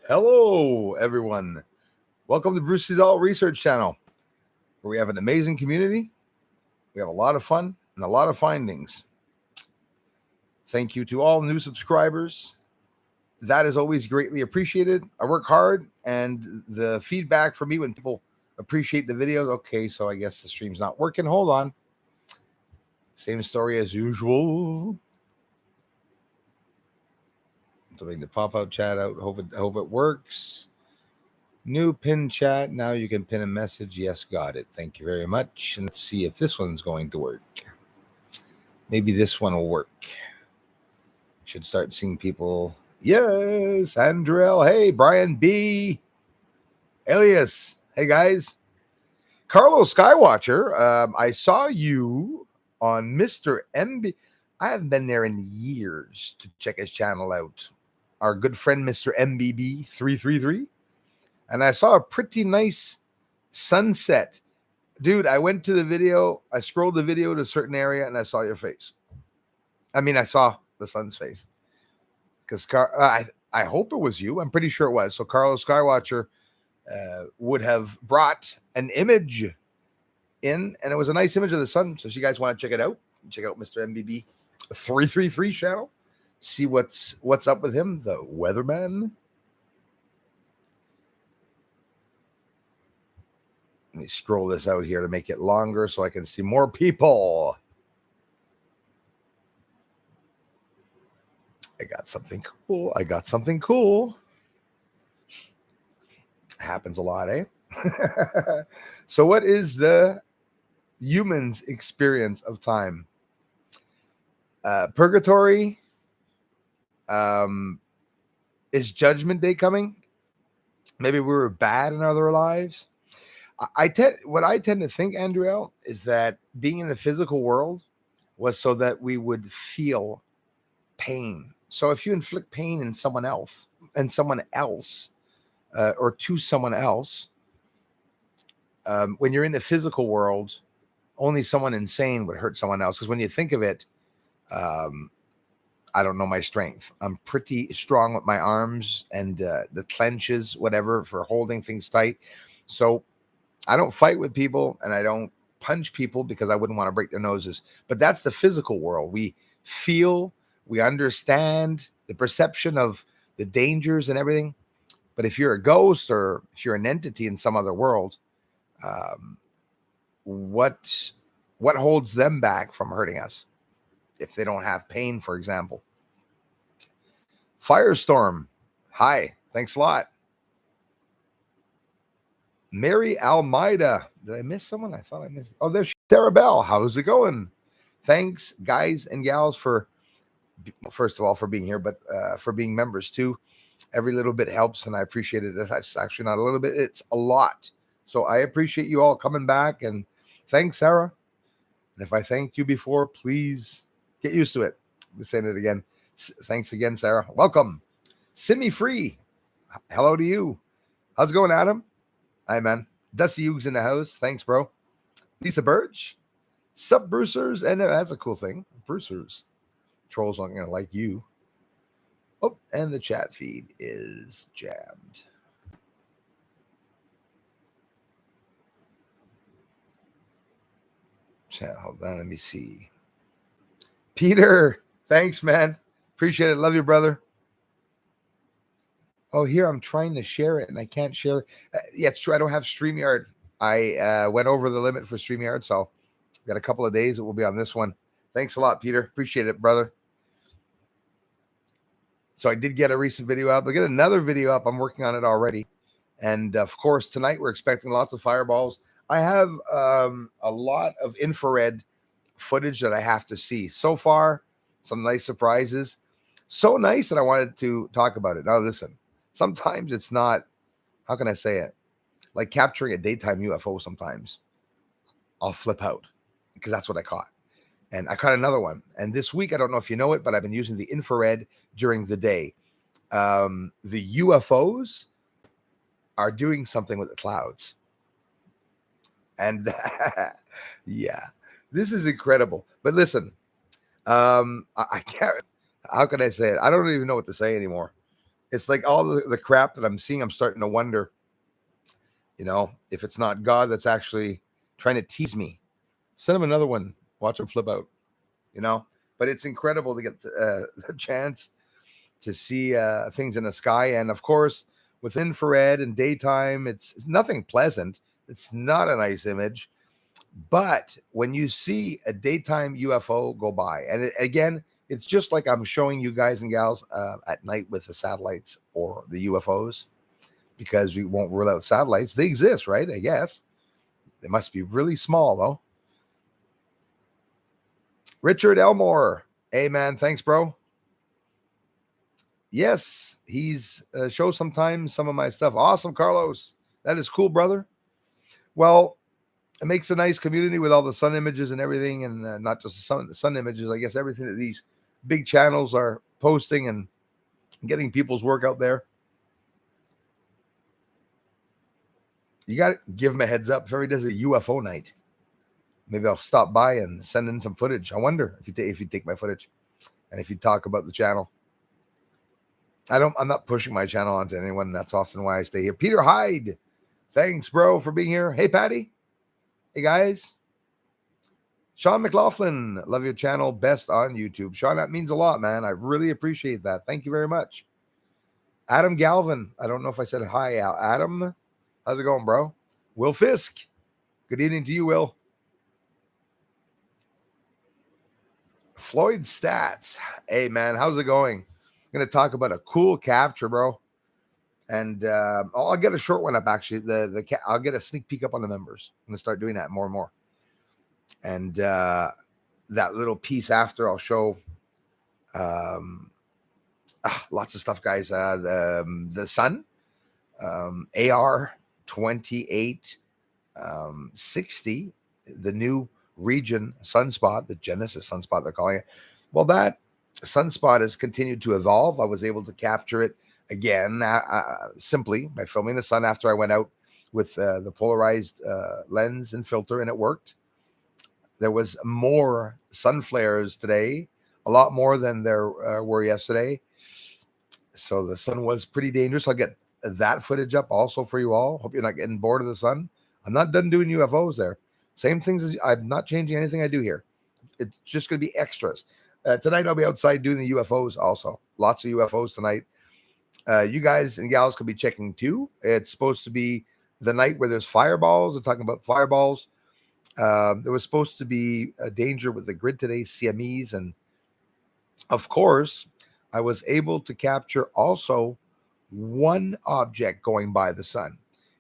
Hello, everyone. Welcome to Bruce's All Research Channel, where we have an amazing community. We have a lot of fun and a lot of findings. Thank you to all new subscribers. That is always greatly appreciated. I work hard, and the feedback for me when people appreciate the videos. Okay, so I guess the stream's not working. Hold on. Same story as usual. Doing the pop-out chat out. Hope it works. New pin chat. Now you can pin a message. Yes, got it. Thank you very much. And let's see if this one's going to work. Maybe this one will work. Should start seeing people. Yes, Andrell. Hey, Brian B. Elias. Hey, guys. Carlos Skywatcher. I saw you on Mr. MB. I haven't been there in years to check his channel out. Our good friend, Mr. MBB 333. And I saw a pretty nice sunset. Dude, I went to the video. I scrolled the video to a certain area and I saw your face. I mean, I saw the sun's face. Because I hope it was you. I'm pretty sure it was. So Carlos Skywatcher would have brought an image in, and it was a nice image of the sun. So if you guys want to check it out, check out Mr. MBB 333 channel. See what's up with him, the weatherman. Let me scroll this out here to make it longer so I can see more people. I got something cool. Happens a lot, eh? So what is the human's experience of time? Purgatory? Is Judgment Day coming? Maybe we were bad in other lives. What I tend to think, Andriel, is that being in the physical world was so that we would feel pain. So if you inflict pain in someone else, or to someone else, when you're in the physical world, only someone insane would hurt someone else. Because when you think of it, I don't know my strength. I'm pretty strong with my arms and the clenches, whatever, for holding things tight. So I don't fight with people and I don't punch people because I wouldn't want to break their noses. But that's the physical world. We feel, we understand the perception of the dangers and everything. But if you're a ghost or if you're an entity in some other world, what holds them back from hurting us? If they don't have pain, for example. Firestorm. Hi. Thanks a lot. Mary Almeida. Did I miss someone? I thought I missed. Oh, there's Sarah Bell. How's it going? Thanks, guys and gals, for, first of all, for being here, but for being members too. Every little bit helps, and I appreciate it. That's actually not a little bit. It's a lot. So I appreciate you all coming back, and thanks, Sarah. And if I thanked you before, please get used to it. I'm saying it again. Thanks again, Sarah. Welcome. Simi Free. Hello to you. How's it going, Adam? Hi, man. Dusty Hughes in the house. Thanks, bro. Lisa Birch. Sup, Brucers. And that's a cool thing. Brucers. Trolls aren't going to like you. Oh, and the chat feed is jammed. Chat, hold on. Let me see. Peter. Thanks, man. Appreciate it. Love you, brother. Oh, here I'm trying to share it and I can't share it. Yeah, it's true. I don't have StreamYard. I went over the limit for StreamYard, so got a couple of days. It will be on this one. Thanks a lot, Peter. Appreciate it, brother. So I did get a recent video up. I'll get another video up. I'm working on it already. And of course, tonight we're expecting lots of fireballs. I have a lot of infrared footage that I have to see. So far, some nice surprises. So nice that I wanted to talk about it. Now, listen, sometimes it's not, how can I say it? Like capturing a daytime UFO sometimes. I'll flip out because that's what I caught. And I caught another one. And this week, I don't know if you know it, but I've been using the infrared during the day. The UFOs are doing something with the clouds. And yeah, this is incredible. But listen, I can't, how can I say it? I don't even know what to say anymore. It's like all the crap that I'm seeing, I'm starting to wonder, if it's not God that's actually trying to tease me. Send him another one. Watch him flip out, But it's incredible to get the chance to see things in the sky. And of course, with infrared and daytime, it's nothing pleasant. It's not a nice image. But when you see a daytime UFO go by, and again, it's just like I'm showing you guys and gals at night with the satellites or the UFOs, because we won't rule out satellites. They exist, right? I guess. They must be really small, though. Richard Elmore. Hey, man. Thanks, bro. Yes, he's shows sometimes some of my stuff. Awesome, Carlos. That is cool, brother. Well, it makes a nice community with all the sun images and everything, and not just the sun images. I guess everything that these big channels are posting and getting people's work out there. You got to give him a heads up if ever he does a UFO night. Maybe I'll stop by and send in some footage. I wonder if you take my footage and if you talk about the channel. I'm not pushing my channel onto anyone. That's often why I stay here. Peter Hyde. Thanks, bro, for being here. Hey, Patty. Hey, guys. Sean McLaughlin. Love your channel. Best on YouTube. Sean, that means a lot, man. I really appreciate that. Thank you very much. Adam Galvin. I don't know if I said hi, Adam. How's it going, bro? Will Fisk. Good evening to you, Will. Floyd Stats. Hey, man. How's it going? I'm going to talk about a cool capture, bro. And I'll get a short one up, actually. I'll get a sneak peek up on the members. I'm going to start doing that more and more. And that little piece after, I'll show lots of stuff, guys. The sun, AR 2860, the new region sunspot, the Genesis sunspot, they're calling it. Well, that sunspot has continued to evolve. I was able to capture it again simply by filming the sun after I went out with the polarized lens and filter, and it worked. There was more sun flares today, a lot more than there were yesterday. So the sun was pretty dangerous. I'll get that footage up also for you all. Hope you're not getting bored of the sun. I'm not done doing UFOs there. Same things as I'm not changing anything I do here. It's just going to be extras. Tonight I'll be outside doing the UFOs also. Lots of UFOs tonight. You guys and gals can be checking too. It's supposed to be the night where there's fireballs. They're talking about fireballs. There was supposed to be a danger with the grid today, CMEs. And of course, I was able to capture also one object going by the sun.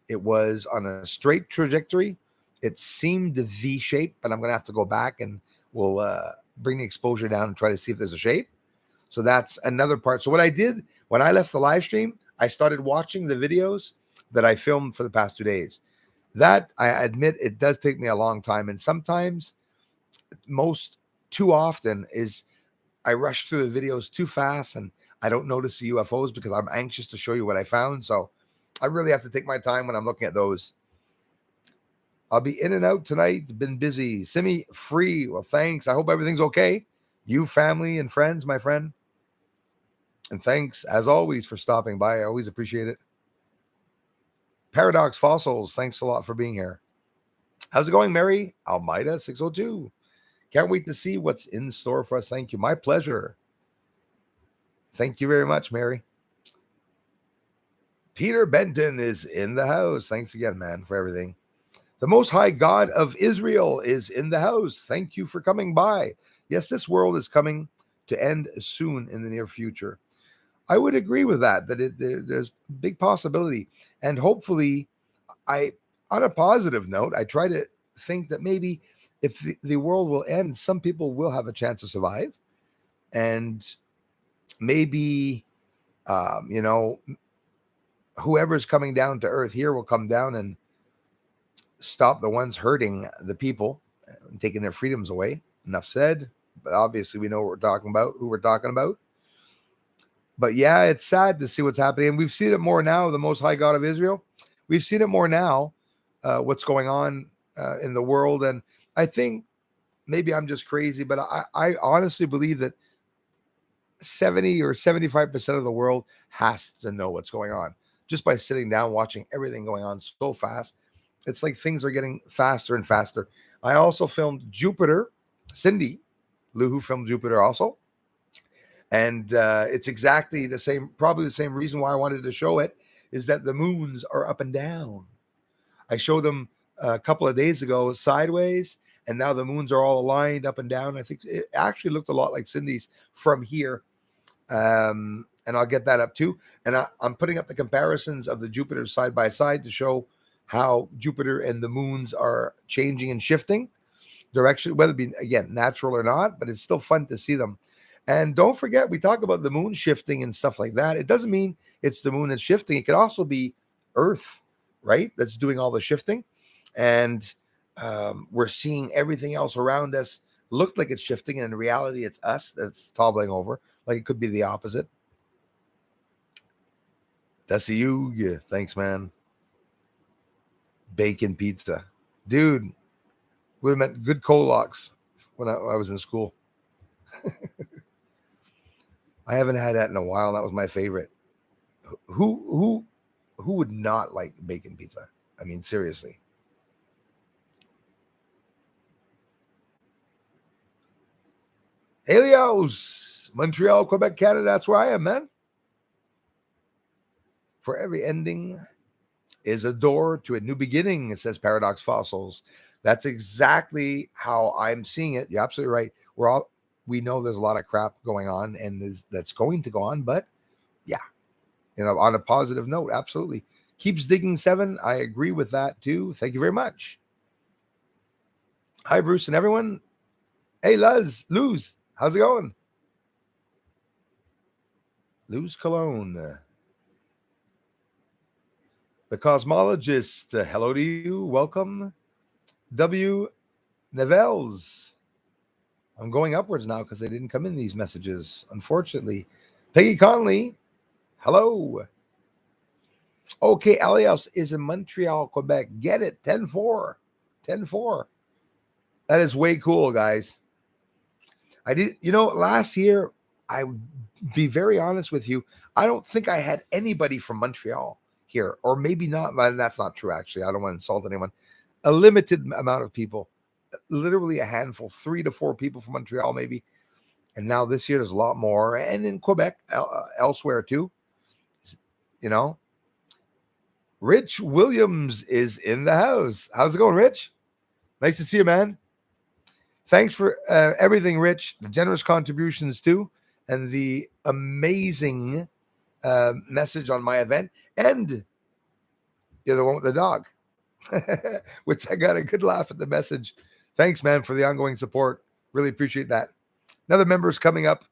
It was on a straight trajectory. It seemed a V shape, but I'm going to have to go back and we'll bring the exposure down and try to see if there's a shape. So that's another part. So what I did when I left the live stream, I started watching the videos that I filmed for the past 2 days. That, I admit, it does take me a long time. And sometimes, too often, is I rush through the videos too fast and I don't notice the UFOs because I'm anxious to show you what I found. So I really have to take my time when I'm looking at those. I'll be in and out tonight. Been busy. Simi, free. Well, thanks. I hope everything's okay. You, family, and friends, my friend. And thanks, as always, for stopping by. I always appreciate it. Paradox Fossils, thanks a lot for being here. How's it going, Mary? Almeida 602. Can't wait to see what's in store for us. Thank you. My pleasure. Thank you very much, Mary. Peter Benton is in the house. Thanks again, man, for everything. The Most High God of Israel is in the house. Thank you for coming by. Yes, this world is coming to end soon in the near future. I would agree with that, there's a big possibility. And hopefully, on a positive note, I try to think that maybe if the world will end, some people will have a chance to survive. And maybe, whoever's coming down to earth here will come down and stop the ones hurting the people and taking their freedoms away. Enough said. But obviously, we know what we're talking about, who we're talking about. But yeah, it's sad to see what's happening. And we've seen it more now, the Most High God of Israel. We've seen it more now, what's going on in the world. And I think maybe I'm just crazy, but I honestly believe that 70 or 75% of the world has to know what's going on just by sitting down, watching everything going on so fast. It's like things are getting faster and faster. I also filmed Jupiter. Cindy Lou, who filmed Jupiter also. And it's exactly the same, probably the same reason why I wanted to show it, is that the moons are up and down. I showed them a couple of days ago sideways, and now the moons are all aligned up and down. I think it actually looked a lot like Cindy's from here. And I'll get that up too. And I'm putting up the comparisons of the Jupiter side by side to show how Jupiter and the moons are changing and shifting direction, whether it be, again, natural or not, but it's still fun to see them. And don't forget, we talk about the moon shifting and stuff like that. It doesn't mean it's the moon that's shifting. It could also be Earth, right? That's doing all the shifting. And we're seeing everything else around us look like it's shifting. And in reality, it's us that's toppling over. Like it could be the opposite. That's a you. Yeah, thanks, man. Bacon pizza. Dude, would have meant good Kolaks when I was in school. I haven't had that in a while. That was my favorite. Who would not like bacon pizza? I mean, seriously. Helios, Montreal, Quebec, Canada. That's where I am, man. For every ending is a door to a new beginning, it says Paradox Fossils. That's exactly how I'm seeing it. You're absolutely right. We know there's a lot of crap going on, and that's going to go on, but yeah, on a positive note, absolutely. Keeps digging 7. I agree with that too. Thank you very much. Hi, Bruce and everyone. Hey, Luz, how's it going? Luz Cologne. The Cosmologist, hello to you. Welcome. W. Nevels. I'm going upwards now because they didn't come in these messages, unfortunately. Peggy Conley, hello. Okay, Elias is in Montreal, Quebec. Get it, 10-4. 10-4. That is way cool, guys. I did, last year, I would be very honest with you, I don't think I had anybody from Montreal here, or maybe not. That's not true, actually. I don't want to insult anyone. A limited amount of people, literally a handful, 3 to 4 people from Montreal, maybe. And now this year, there's a lot more. And in Quebec, elsewhere too. Rich Williams is in the house. How's it going, Rich? Nice to see you, man. Thanks for everything, Rich. The generous contributions too, and the amazing message on my event. And you're the one with the dog, which I got a good laugh at the message. Thanks, man, for the ongoing support. Really appreciate that. Another member is coming up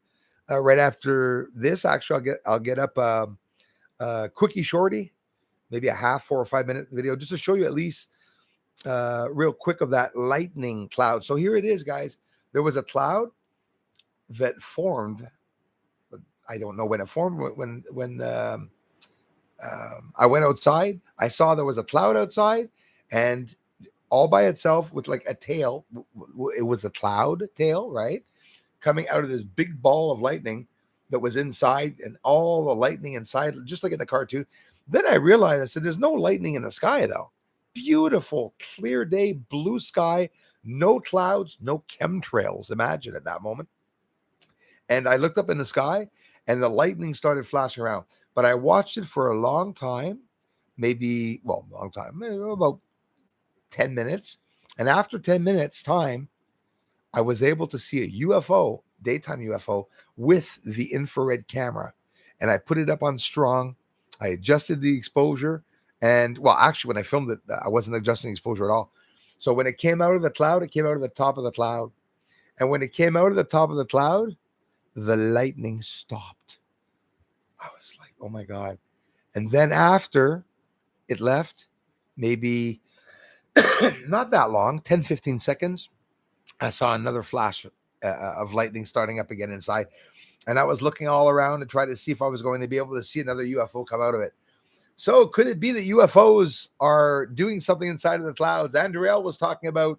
right after this. Actually, I'll get up a quickie shorty, maybe a half 4 or 5 minute video, just to show you at least real quick of that lightning cloud. So here it is, guys. There was a cloud that formed. I don't know when it formed. When I went outside, I saw there was a cloud outside, and all by itself with like a tail. It was a cloud tail, right? Coming out of this big ball of lightning that was inside, and all the lightning inside, just like in the cartoon. Then I realized, I said, there's no lightning in the sky, though. Beautiful, clear day, blue sky, no clouds, no chemtrails. Imagine at that moment. And I looked up in the sky, and the lightning started flashing around. But I watched it for a long time, about 10 minutes. And after 10 minutes time, I was able to see a UFO, daytime UFO, with the infrared camera. And I put it up on strong. I adjusted the exposure. And, well, actually, when I filmed it, I wasn't adjusting exposure at all. So when it came out of the cloud, it came out of the top of the cloud. And when it came out of the top of the cloud, the lightning stopped. I was like, oh, my God. And then after it left, maybe not that long, 10, 15 seconds, I saw another flash of lightning starting up again inside. And I was looking all around to try to see if I was going to be able to see another UFO come out of it. So could it be that UFOs are doing something inside of the clouds? Andriel was talking about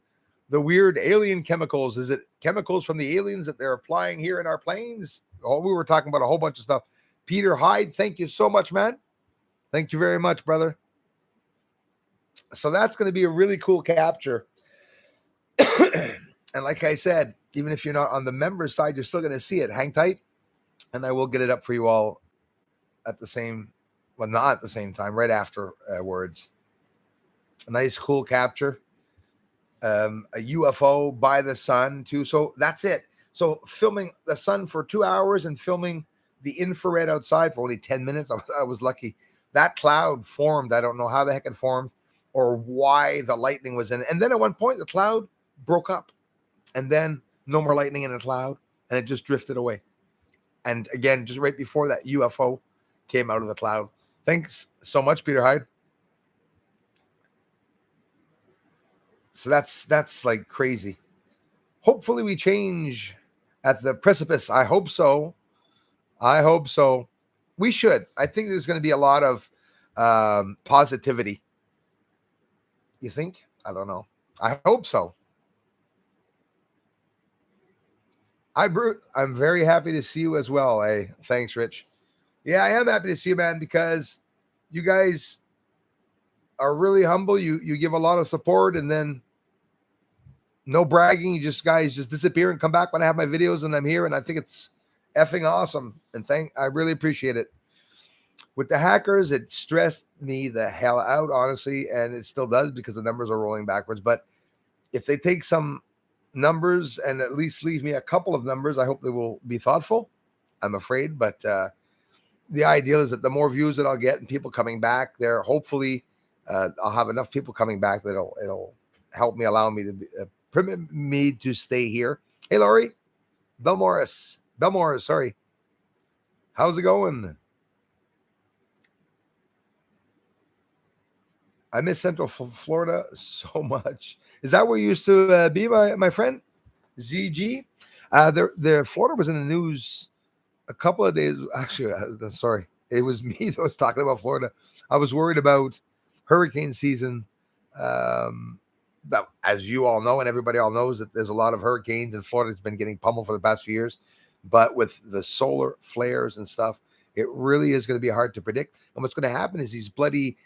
the weird alien chemicals. Is it chemicals from the aliens that they're applying here in our planes? we were talking about a whole bunch of stuff. Peter Hyde, thank you so much, man. Thank you very much, brother. So that's going to be a really cool capture. And like I said, even if you're not on the members side, you're still going to see it. Hang tight, and I will get it up for you all at the same, well, not at the same time, right afterwards. A nice, cool capture. A UFO by the sun, too. So that's it. So filming the sun for 2 hours and filming the infrared outside for only 10 minutes. I was lucky. That cloud formed. I don't know how the heck it formed or why the lightning was in it. And then at one point, the cloud broke up. And then no more lightning in the cloud. And it just drifted away. And again, just right before that, UFO came out of the cloud. Thanks so much, Peter Hyde. So that's like crazy. Hopefully we change at the precipice. I hope so. I hope so. We should. I think there's going to be a lot of positivity. You think? I don't know. I hope so. I'm very happy to see you as well. Hey, thanks, Rich. Yeah, I am happy to see you, man, because you guys are really humble. You give a lot of support, and then no bragging. You guys just disappear and come back when I have my videos and I'm here, and I think it's effing awesome. And I really appreciate it. With the hackers, it stressed me the hell out, honestly, and it still does because the numbers are rolling backwards. But if they take some numbers and at least leave me a couple of numbers, I hope they will be thoughtful. I'm afraid, but the ideal is that the more views that I'll get and people coming back there, hopefully I'll have enough people coming back that it'll help me, allow me to permit me to stay here. Hey, Laurie, Belmorris, sorry. How's it going? I miss Central Florida so much. Is that where you used to be, my friend? ZG? Florida was in the news a couple of days. Actually, sorry. It was me that was talking about Florida. I was worried about hurricane season. That, as you all know, and everybody all knows, that there's a lot of hurricanes, and Florida's been getting pummeled for the past few years. But with the solar flares and stuff, it really is going to be hard to predict. And what's going to happen is these bloody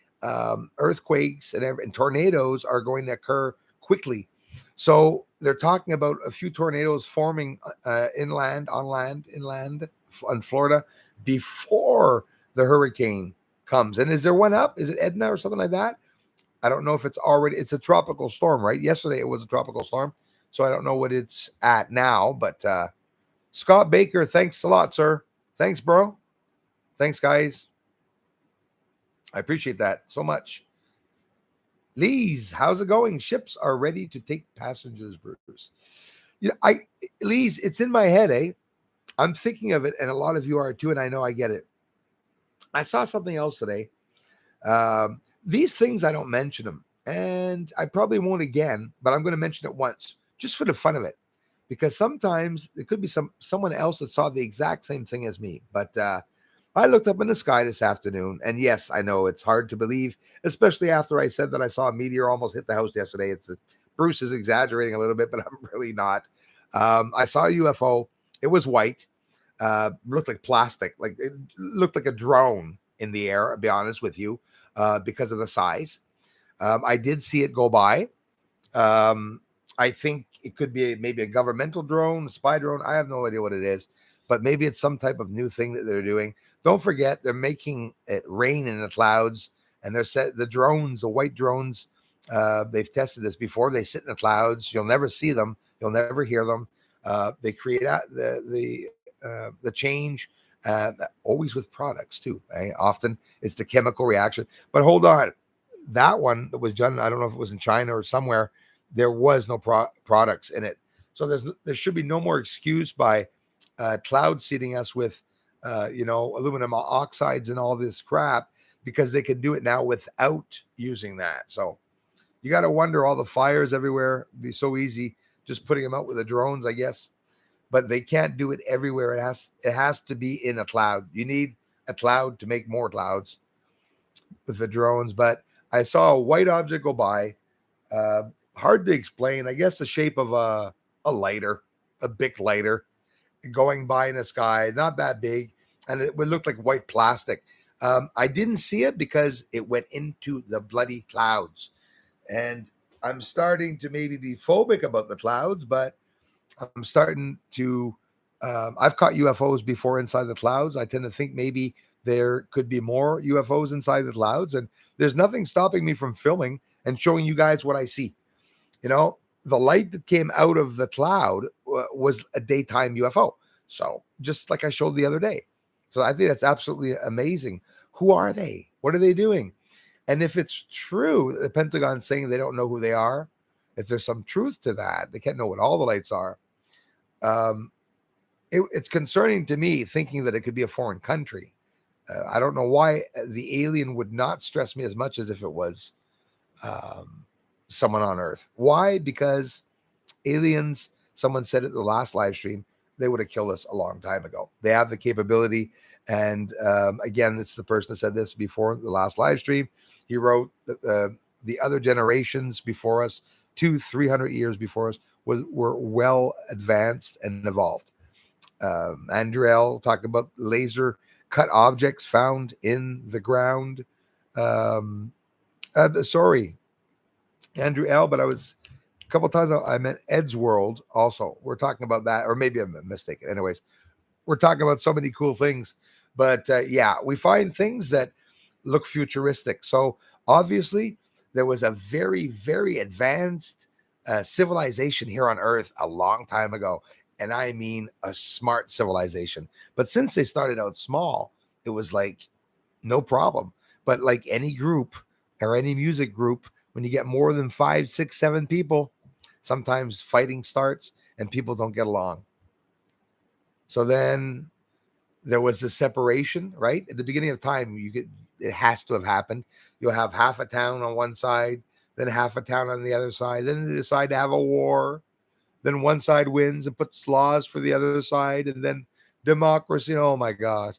earthquakes and tornadoes are going to occur quickly. So they're talking about a few tornadoes forming inland on Florida before the hurricane comes. And is there one up? Is it Edna or something like that? I don't know if it's a tropical storm, right? Yesterday it was a tropical storm. So I don't know what it's at now, but Scott Baker, thanks a lot, sir. Thanks, bro. Thanks, guys. I appreciate that so much. Lee's, how's it going? Ships are ready to take passengers, Bruce. Lee's, it's in my head, eh? I'm thinking of it, and a lot of you are too, and I know I get it. I saw something else today. These things, I don't mention them, and I probably won't again, but I'm going to mention it once, just for the fun of it, because sometimes it could be someone else that saw the exact same thing as me, but I looked up in the sky this afternoon, and yes, I know it's hard to believe, especially after I said that I saw a meteor almost hit the house yesterday. Bruce is exaggerating a little bit, but I'm really not. I saw a UFO. It was white, looked like plastic, like it looked like a drone in the air, I'll be honest with you, because of the size. I did see it go by. I think it could be maybe a governmental drone, a spy drone. I have no idea what it is, but maybe it's some type of new thing that they're doing. Don't forget, they're making it rain in the clouds, and the drones, the white drones, they've tested this before. They sit in the clouds. You'll never see them. You'll never hear them. They create the change, always with products too. Eh? Often it's the chemical reaction. But hold on, that one that was done, I don't know if it was in China or somewhere, there was no products in it. So there should be no more excuse by cloud seeding us with aluminum oxides and all this crap, because they can do it now without using that. So you got to wonder, all the fires everywhere. It'd be so easy just putting them out with the drones, I guess, but they can't do it everywhere. It has to be in a cloud. You need a cloud to make more clouds with the drones. But I saw a white object go by, hard to explain. I guess the shape of a lighter, a Bic lighter. going by in the sky, not that big, and it would look like white plastic. I didn't see it because it went into the bloody clouds. And I'm starting to maybe be phobic about the clouds, but I'm starting to. I've caught UFOs before inside the clouds. I tend to think maybe there could be more UFOs inside the clouds, and there's nothing stopping me from filming and showing you guys what I see. You know, the light that came out of the cloud was a daytime UFO. So just like I showed the other day. So I think that's absolutely amazing. Who are they? What are they doing? And if it's true, the Pentagon's saying they don't know who they are, if there's some truth to that, they can't know what all the lights are. It's concerning to me thinking that it could be a foreign country. I don't know why the alien would not stress me as much as if it was someone on Earth. Why? Because aliens, someone said it the last live stream, they would have killed us a long time ago. They have the capability. And again, it's the person that said this before the last live stream. He wrote that the other generations before us, 200-300 years before us, were well advanced and evolved. Andrew L. talked about laser cut objects found in the ground. Sorry, Andrew L., but I was a couple times I meant Ed's World also. We're talking about that, or maybe I'm mistaken. Anyways, we're talking about so many cool things. But yeah, we find things that look futuristic. So obviously, there was a very, very advanced civilization here on Earth a long time ago. And I mean a smart civilization. But since they started out small, it was like no problem. But like any group or any music group, when you get more than 5, 6, 7 people, sometimes fighting starts and people don't get along. So then there was the separation, right? At the beginning of time, it has to have happened. You'll have half a town on one side, then half a town on the other side. Then they decide to have a war. Then one side wins and puts laws for the other side, and then democracy. Oh my God.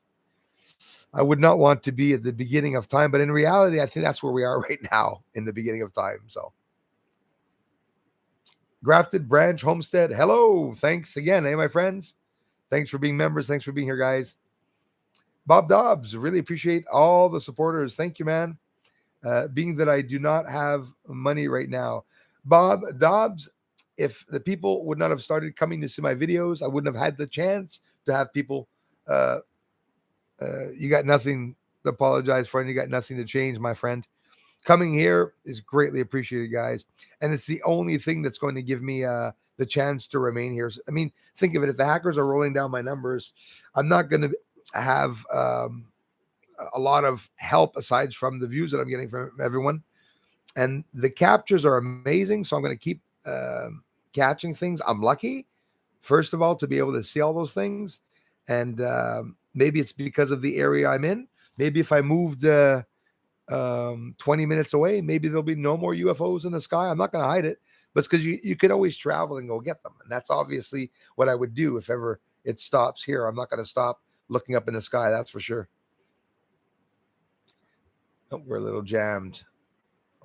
I would not want to be at the beginning of time, but in reality, I think that's where we are right now in the beginning of time. So Grafted Branch Homestead. Hello. Thanks again. Hey, my friends. Thanks for being members. Thanks for being here, guys. Bob Dobbs, really appreciate all the supporters. Thank you, man. Being that I do not have money right now. Bob Dobbs, if the people would not have started coming to see my videos, I wouldn't have had the chance to have people. You got nothing to apologize for, and you got nothing to change, my friend. Coming here is greatly appreciated, guys. And it's the only thing that's going to give me the chance to remain here. I mean, think of it. If the hackers are rolling down my numbers, I'm not going to have a lot of help aside from the views that I'm getting from everyone. And the captures are amazing. So I'm going to keep catching things. I'm lucky, first of all, to be able to see all those things. And maybe it's because of the area I'm in. Maybe if I moved 20 minutes away, maybe there'll be no more UFOs in the sky. I'm not going to hide it, but it's because you can always travel and go get them. And that's obviously what I would do if ever it stops here. I'm not going to stop looking up in the sky. That's for sure. Oh, we're a little jammed.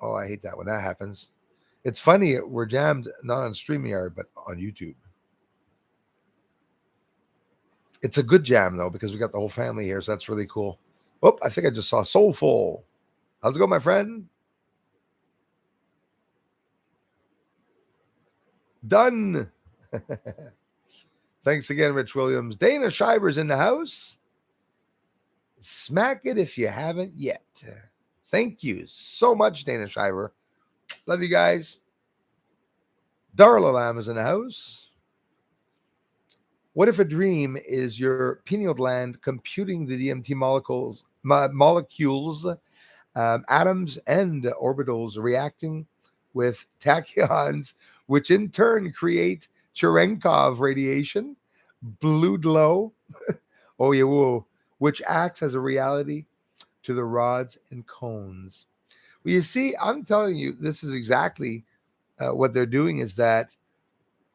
Oh, I hate that when that happens. It's funny. We're jammed, not on StreamYard, but on YouTube. It's a good jam, though, because we got the whole family here. So that's really cool. Oh, I think I just saw Soulful. How's it going, my friend? Done. Thanks again, Rich Williams. Dana Shiver's in the house. Smack it if you haven't yet. Thank you so much, Dana Shiver. Love you guys. Darla Lam is in the house. What if a dream is your pineal gland computing the DMT molecules, atoms and orbitals reacting with tachyons, which in turn create Cherenkov radiation, blue glow, oh yeah, whoa, which acts as a reality to the rods and cones. Well, you see, I'm telling you, this is exactly what they're doing, is that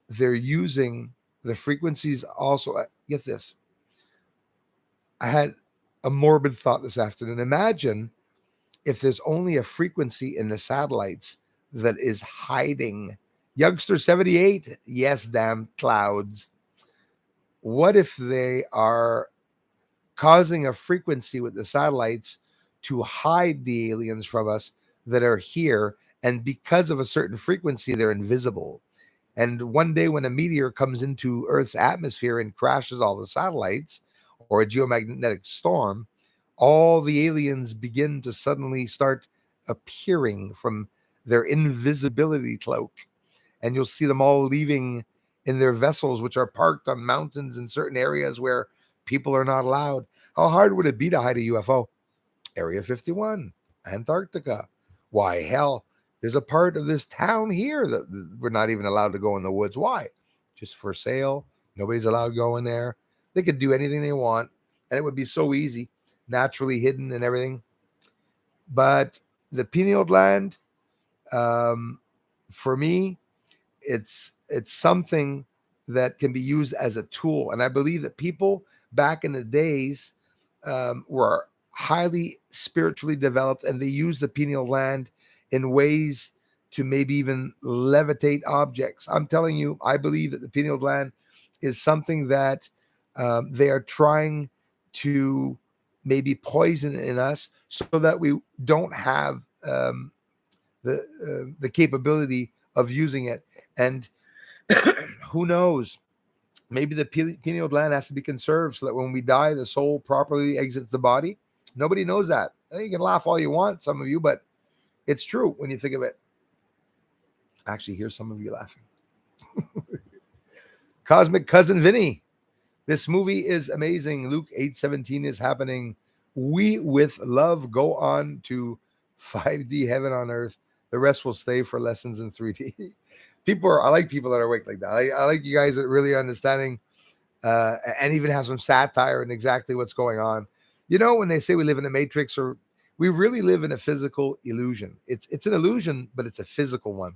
they're using the frequencies also. Get this. I had a morbid thought this afternoon. Imagine if there's only a frequency in the satellites that is hiding. Youngster 78, yes, damn clouds. what if they are causing a frequency with the satellites to hide the aliens from us that are here? And because of a certain frequency, they're invisible. And one day when a meteor comes into Earth's atmosphere and crashes all the satellites, or a geomagnetic storm, all the aliens begin to suddenly start appearing from their invisibility cloak. And you'll see them all leaving in their vessels, which are parked on mountains in certain areas where people are not allowed. How hard would it be to hide a UFO? Area 51, Antarctica. Why, hell, there's a part of this town here that we're not even allowed to go in the woods. Why? Just for sale. Nobody's allowed to go in there. They could do anything they want, and it would be so easy, naturally hidden and everything. But the pineal gland, for me, it's something that can be used as a tool. And I believe that people back in the days were highly spiritually developed, and they used the pineal gland in ways to maybe even levitate objects. I'm telling you, I believe that the pineal gland is something that they are trying to maybe poison in us so that we don't have the capability of using it. And who knows? Maybe the pineal gland has to be conserved so that when we die, the soul properly exits the body. Nobody knows that. You can laugh all you want, some of you, but it's true when you think of it. Actually, here's some of you laughing. Cosmic Cousin Vinny. This movie is amazing. Luke 8:17 is happening. We with love go on to 5D heaven on earth. The rest will stay for lessons in 3D. I like people that are awake like that. I like you guys that really are understanding and even have some satire and exactly what's going on. You know, when they say we live in a matrix, or we really live in a physical illusion. It's an illusion, but it's a physical one.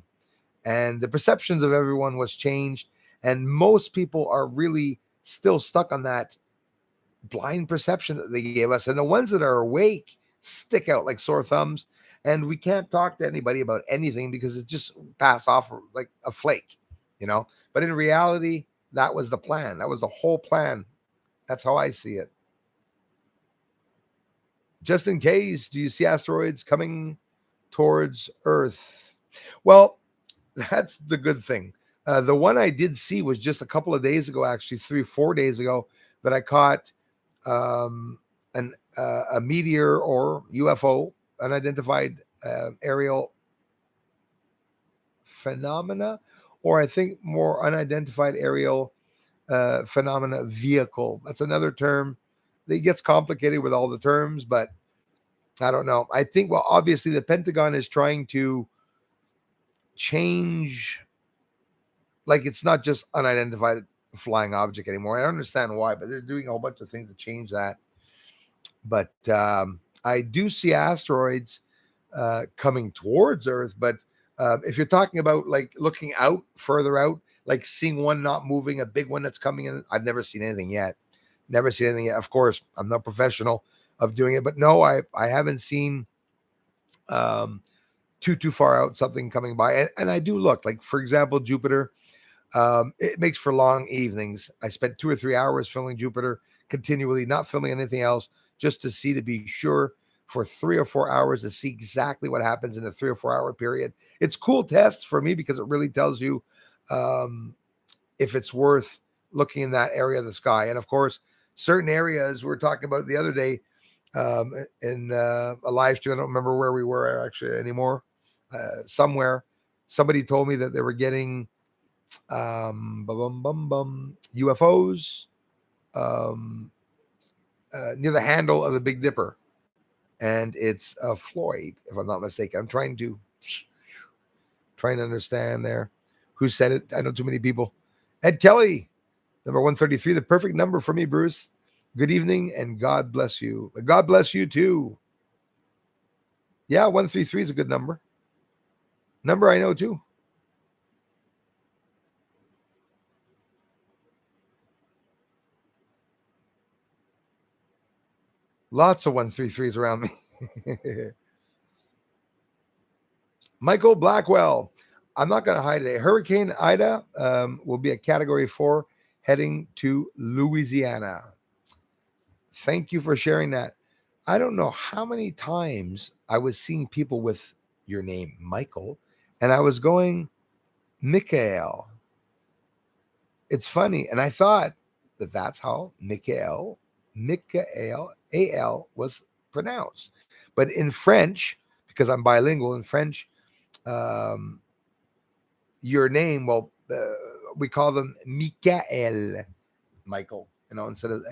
And the perceptions of everyone was changed. And most people are really still stuck on that blind perception that they gave us. And the ones that are awake stick out like sore thumbs. And we can't talk to anybody about anything because it just passed off like a flake, you know. But in reality, that was the plan. That was the whole plan. That's how I see it. Just in case, do you see asteroids coming towards Earth? Well, that's the good thing. The one I did see was just a couple of days ago, actually 3-4 days ago, that I caught a meteor or UFO, unidentified aerial phenomena, or I think more unidentified aerial phenomena vehicle. That's another term. It gets complicated with all the terms, but I don't know. I think, well, obviously the Pentagon is trying to change, like it's not just unidentified flying object anymore. I don't understand why, but they're doing a whole bunch of things to change that. But I do see asteroids coming towards Earth. But if you're talking about like looking out, further out, like seeing one not moving, a big one that's coming in, I've never seen anything yet. Never seen anything yet. Of course, I'm not professional of doing it, but no, I haven't seen too far out something coming by. And I do look, like, for example, Jupiter. It makes for long evenings. I spent 2 or 3 hours filming Jupiter continually, not filming anything else, just to be sure for 3 or 4 hours to see exactly what happens in a 3 or 4 hour period. It's cool tests for me because it really tells you if it's worth looking in that area of the sky. And of course, certain areas we were talking about the other day in a live stream. I don't remember where we were actually anymore. Somewhere, somebody told me that they were getting UFOs near the handle of the Big Dipper, and it's Floyd, if I'm not mistaken. I'm trying to understand there who said it. I know too many people. Ed Kelly, number 133, the perfect number for me, Bruce. Good evening and God bless you. God bless you too. Yeah, 133 is a good number. Number I know too. Lots of 133s around me. Michael Blackwell. I'm not going to hide it. Hurricane Ida will be a Category 4 heading to Louisiana. Thank you for sharing that. I don't know how many times I was seeing people with your name, Michael, and I was going, Michael. It's funny. And I thought that that's how Michael, A-L was pronounced. But in French, because I'm bilingual in French, um, your name, well, we call them Michael, Michael, instead of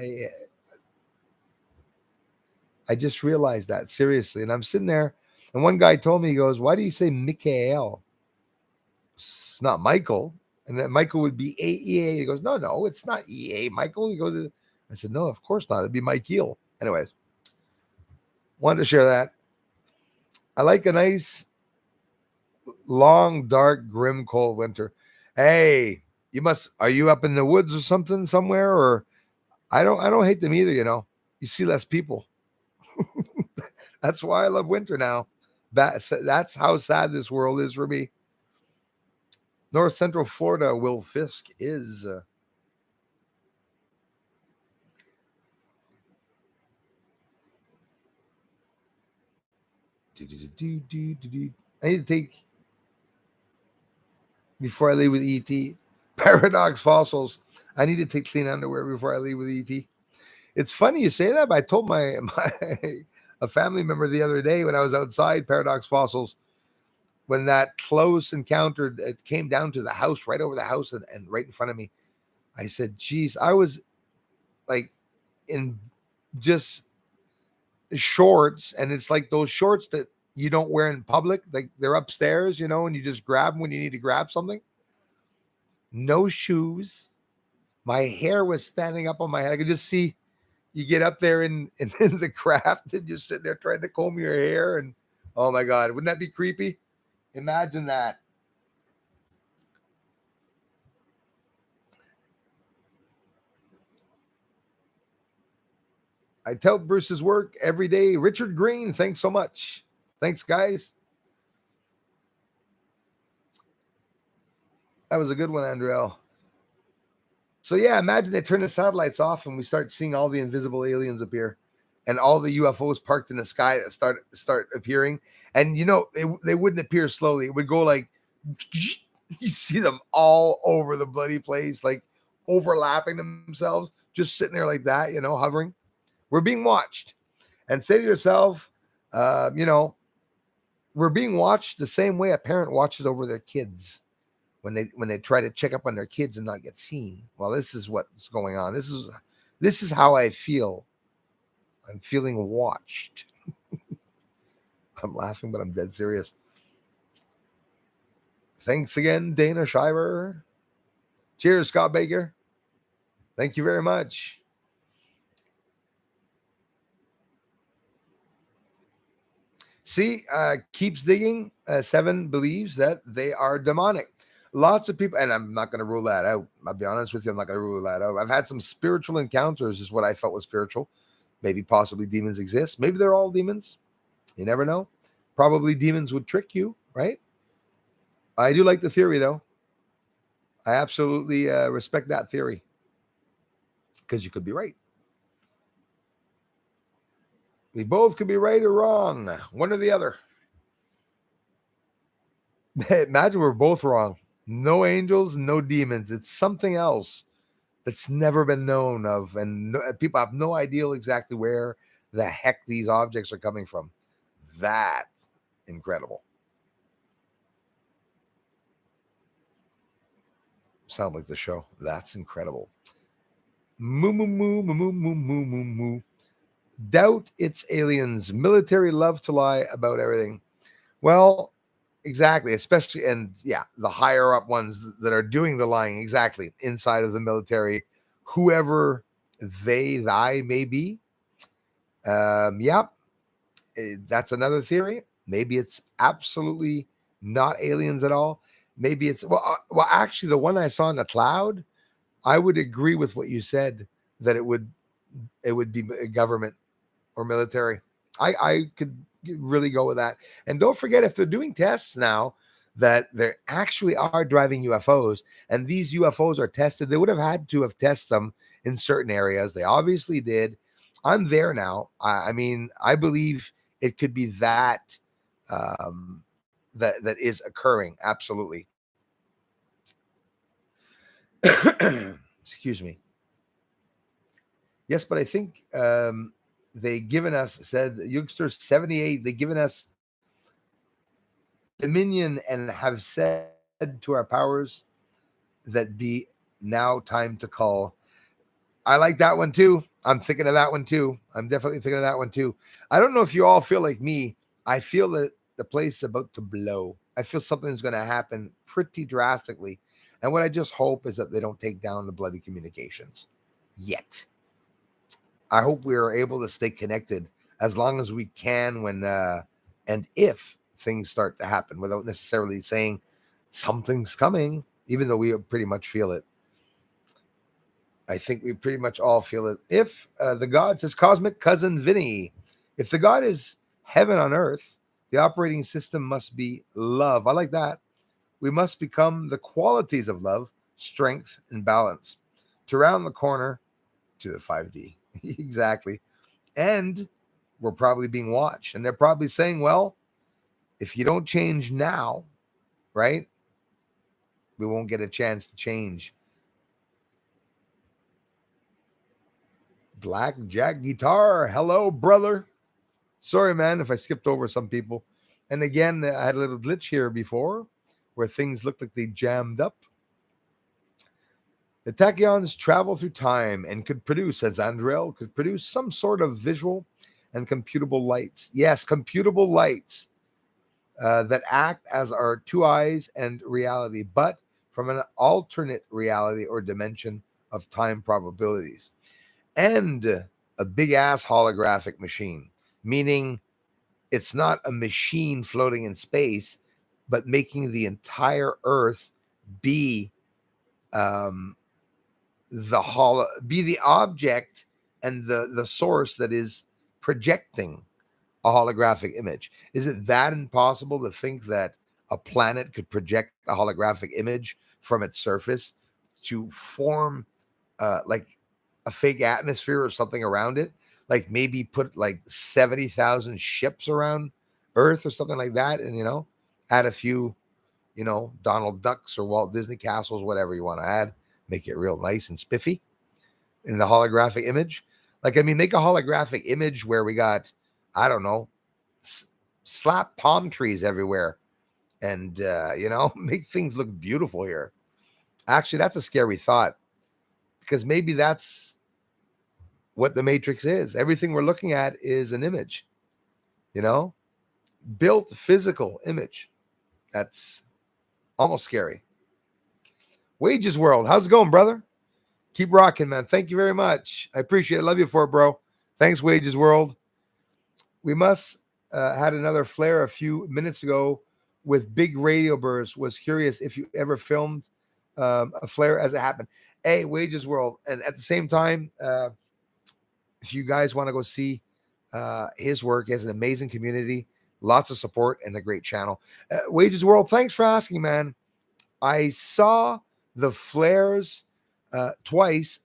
I just realized that seriously. And I'm sitting there, and one guy told me, he goes, "Why do you say Michael? It's not Michael." And then Michael would be A-E-A. He goes, no, it's not E-A, Michael. He goes, I said, no, of course not. It'd be Michael. Anyways, wanted to share that. I like a nice, long, dark, grim, cold winter. Hey, are you up in the woods or something somewhere? Or I don't hate them either, You see less people. That's why I love winter now. That's how sad this world is for me. North Central Florida, Will Fisk is. I need to take, before I leave with ET, Paradox Fossils. I need to take clean underwear before I leave with ET. It's funny you say that, but I told a family member the other day when I was outside Paradox Fossils, when that close encounter, it came down to the house, right over the house and right in front of me. I said, geez, I was like in just shorts, and it's like those shorts that you don't wear in public, like they're upstairs, and you just grab them when you need to grab something. No shoes. My hair was standing up on my head. I could just see you get up there in the craft and you're sitting there trying to comb your hair, and oh my God, wouldn't that be creepy? Imagine that. I tell Bruce's work every day. Richard Green, thanks so much. Thanks, guys. That was a good one, Andrell. So yeah, imagine they turn the satellites off and we start seeing all the invisible aliens appear, and all the UFOs parked in the sky that start appearing. And they wouldn't appear slowly. It would go like, you see them all over the bloody place, like overlapping themselves, just sitting there like that, hovering. We're being watched. And say to yourself, we're being watched the same way a parent watches over their kids when they try to check up on their kids and not get seen. Well, this is what's going on. This is how I feel. I'm feeling watched. I'm laughing, but I'm dead serious. Thanks again, Dana Shiver. Cheers, Scott Baker. Thank you very much. See, keeps digging. 7 believes that they are demonic. Lots of people, and I'm not going to rule that out. I'll be honest with you, I'm not going to rule that out. I've had some spiritual encounters, is what I felt was spiritual. Maybe possibly demons exist. Maybe they're all demons. You never know. Probably demons would trick you, right? I do like the theory, though. I absolutely respect that theory, because you could be right. We both could be right or wrong, one or the other. Imagine we're both wrong. No angels, no demons. It's something else that's never been known of, and people have no idea exactly where the heck these objects are coming from. That's incredible. Sound like the show. That's incredible. Moo moo moo moo moo moo moo moo moo. Doubt it's aliens. Military love to lie about everything. Well, exactly, especially, and yeah, the higher up ones that are doing the lying, exactly, inside of the military, whoever thy may be. Yeah, that's another theory. Maybe it's absolutely not aliens at all. Maybe it's well, actually, the one I saw in the cloud, I would agree with what you said, that it would be government or military. I could really go with that. And don't forget, if they're doing tests now, that there actually are driving UFOs, and these UFOs are tested. They would have had to have tested them in certain areas. They obviously did. I'm there now. I mean, I believe it could be that that is occurring. Absolutely. Excuse me. Yes, but I think they given us, said Youngster 78, they given us dominion and have said to our powers that be now time to call. I like that one too. I'm thinking of that one too. I'm definitely thinking of that one too. I don't know if you all feel like me. I feel that the place is about to blow. I feel something's going to happen pretty drastically. And what I just hope is that they don't take down the bloody communications yet. I hope we are able to stay connected as long as we can when and if things start to happen without necessarily saying something's coming, even though we pretty much feel it. I think we pretty much all feel it. If the God, says Cosmic Cousin Vinny, if the God is heaven on earth, the operating system must be love. I like that. We must become the qualities of love, strength, and balance to round the corner to the 5D. Exactly. And we're probably being watched. And they're probably saying, well, if you don't change now, right, we won't get a chance to change. Black Jack Guitar. Hello, brother. Sorry, man, if I skipped over some people. And again, I had a little glitch here before where things looked like they jammed up. The tachyons travel through time and could produce, as Andrel, could produce some sort of visual and computable lights. Yes, computable lights that act as our two eyes and reality, but from an alternate reality or dimension of time probabilities. And a big ass holographic machine, meaning it's not a machine floating in space, but making the entire Earth be be the object and the source that is projecting a holographic image. Is it that impossible to think that a planet could project a holographic image from its surface to form like a fake atmosphere or something around it? Like maybe put like 70,000 ships around Earth or something like that, and add a few, Donald Ducks or Walt Disney castles, whatever you want to add, make it real nice and spiffy in the holographic image. Like, I mean, make a holographic image where we got, I don't know, slap palm trees everywhere and, make things look beautiful here. Actually, that's a scary thought because maybe that's what the Matrix is. Everything we're looking at is an image, built physical image. That's almost scary. Wages World, how's it going, brother? Keep rocking, man. Thank you very much. I appreciate it. Love you for it, bro. Thanks, Wages World. We must had another flare a few minutes ago with big radio bursts. Was curious if you ever filmed a flare as it happened. Hey, Wages World. And at the same time, if you guys want to go see his work, he has an amazing community, lots of support, and a great channel. Wages World, thanks for asking, man. I saw the flares twice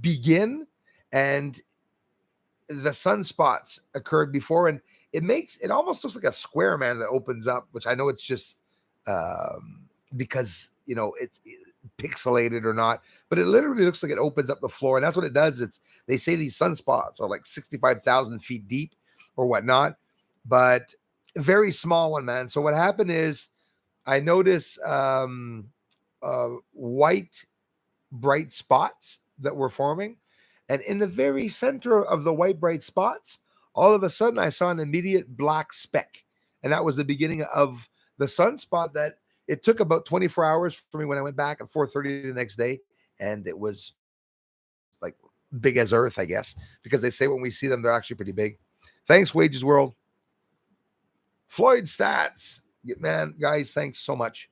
begin, and the sunspots occurred before, and it almost looks like a square, man, that opens up, which I know it's just because it's pixelated or not, but it literally looks like it opens up the floor, and that's what it does. They say these sunspots are like 65,000 feet deep or whatnot, but a very small one, man. So what happened is I noticed white bright spots that were forming, and in the very center of the white bright spots, all of a sudden I saw an immediate black speck, and that was the beginning of the sunspot. That it took about 24 hours for me when I went back at 4:30 the next day, and it was like big as Earth, I guess, because they say when we see them they're actually pretty big. Thanks, Wages World. Floyd Stats, man, guys, thanks so much.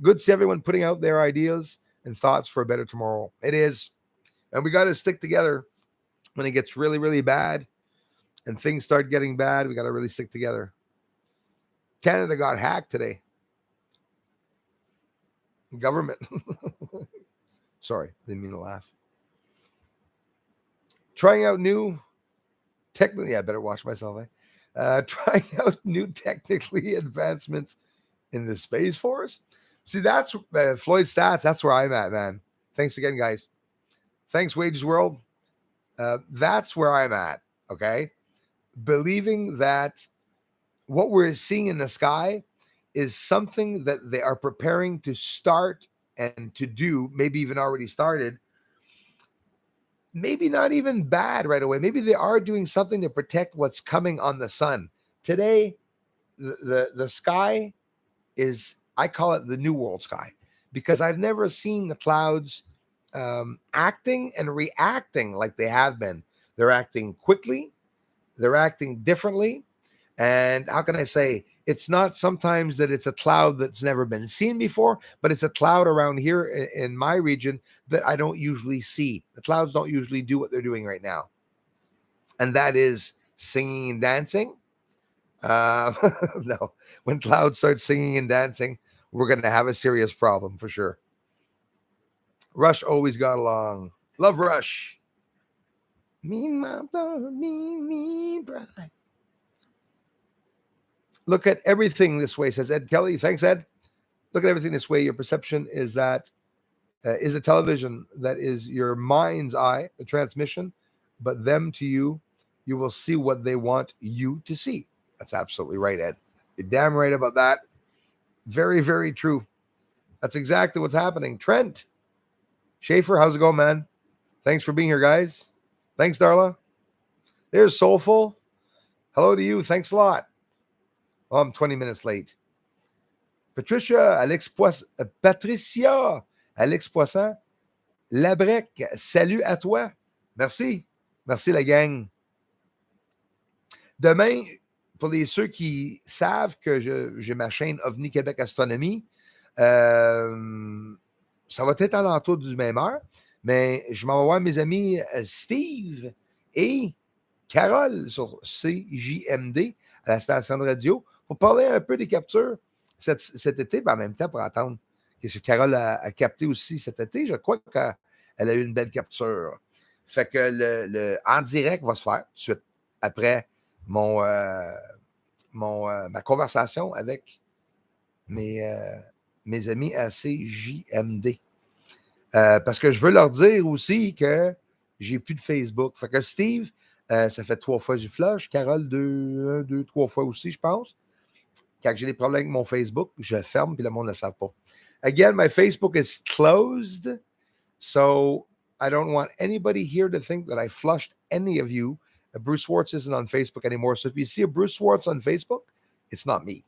Good to see everyone putting out their ideas and thoughts for a better tomorrow. It is. And we got to stick together when it gets really, really bad and things start getting bad. We got to really stick together. Canada got hacked today. Government. Sorry, didn't mean to laugh. Trying out new, technically, I better watch myself. Trying out new technically advancements in the Space Force. See, that's Floyd Stats. That's where I'm at, man. Thanks again, guys. Thanks, Wages World. That's where I'm at. Okay, believing that what we're seeing in the sky is something that they are preparing to start and to do, maybe even already started, maybe not even bad right away. Maybe they are doing something to protect what's coming on the sun. Today, the sky is, I call it the New World sky, because I've never seen the clouds acting and reacting like they have been. They're acting quickly. They're acting differently. And how can I say, it's not sometimes that it's a cloud that's never been seen before, but it's a cloud around here in my region that I don't usually see. The clouds don't usually do what they're doing right now. And that is singing and dancing. No, when clouds start singing and dancing, we're going to have a serious problem for sure. Rush always got along. Love Rush. Mean mother, mean bride. Look at everything this way, says Ed Kelly. Thanks, Ed. Look at everything this way. Your perception is that is a television that is your mind's eye, the transmission, but them to you, you will see what they want you to see. That's absolutely right, Ed. You're damn right about that. Very, very true. That's exactly what's happening. Trent Schaefer, how's it going, man? Thanks for being here, guys. Thanks, Darla. There's Soulful. Hello to you. Thanks a lot. Oh, I'm 20 minutes late. Patricia, Patricia, Alex Poisson, Labrec, salut à toi. Merci. Merci, la gang. Demain, pour ceux qui savent que j'ai ma chaîne OVNI Québec Astronomie, ça va être à l'entour du même heure, mais je m'en vais voir mes amis Steve et Carole sur CJMD à la station de radio pour parler un peu des captures cet été, mais en même temps pour attendre que Carole a capté aussi cet été. Je crois qu'elle a eu une belle capture. Fait que le en direct va se faire tout de suite après ma conversation avec mes amis à CJMD. Parce que je veux leur dire aussi que j'ai plus de Facebook. Fait que Steve, ça fait 3 fois que je flush. Carole, 2, 3 fois aussi, je pense. Quand j'ai des problèmes avec mon Facebook, je ferme puis le monde ne le savent pas. Again, my Facebook is closed. So I don't want anybody here to think that I flushed any of you. Bruce Swartz isn't on Facebook anymore. So if you see a Bruce Swartz on Facebook, it's not me,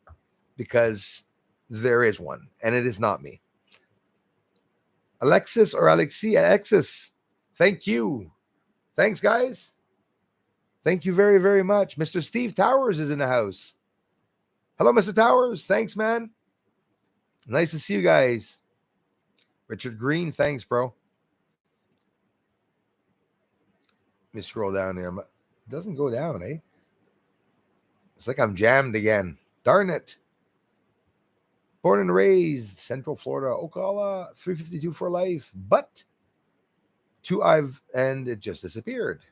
because there is one, and it is not me. Alexis or Alexis, thank you. Thanks, guys. Thank you very, very much. Mr. Steve Towers is in the house. Hello, Mr. Towers. Thanks, man. Nice to see you guys. Richard Green, thanks, bro. Let me scroll down here. It doesn't go down, eh? It's like I'm jammed again. Darn it. Born and raised, Central Florida, Ocala, 352 for life, but and it just disappeared.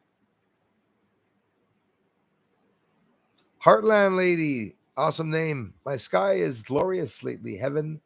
Heartland Lady, awesome name. My sky is glorious lately. Heaven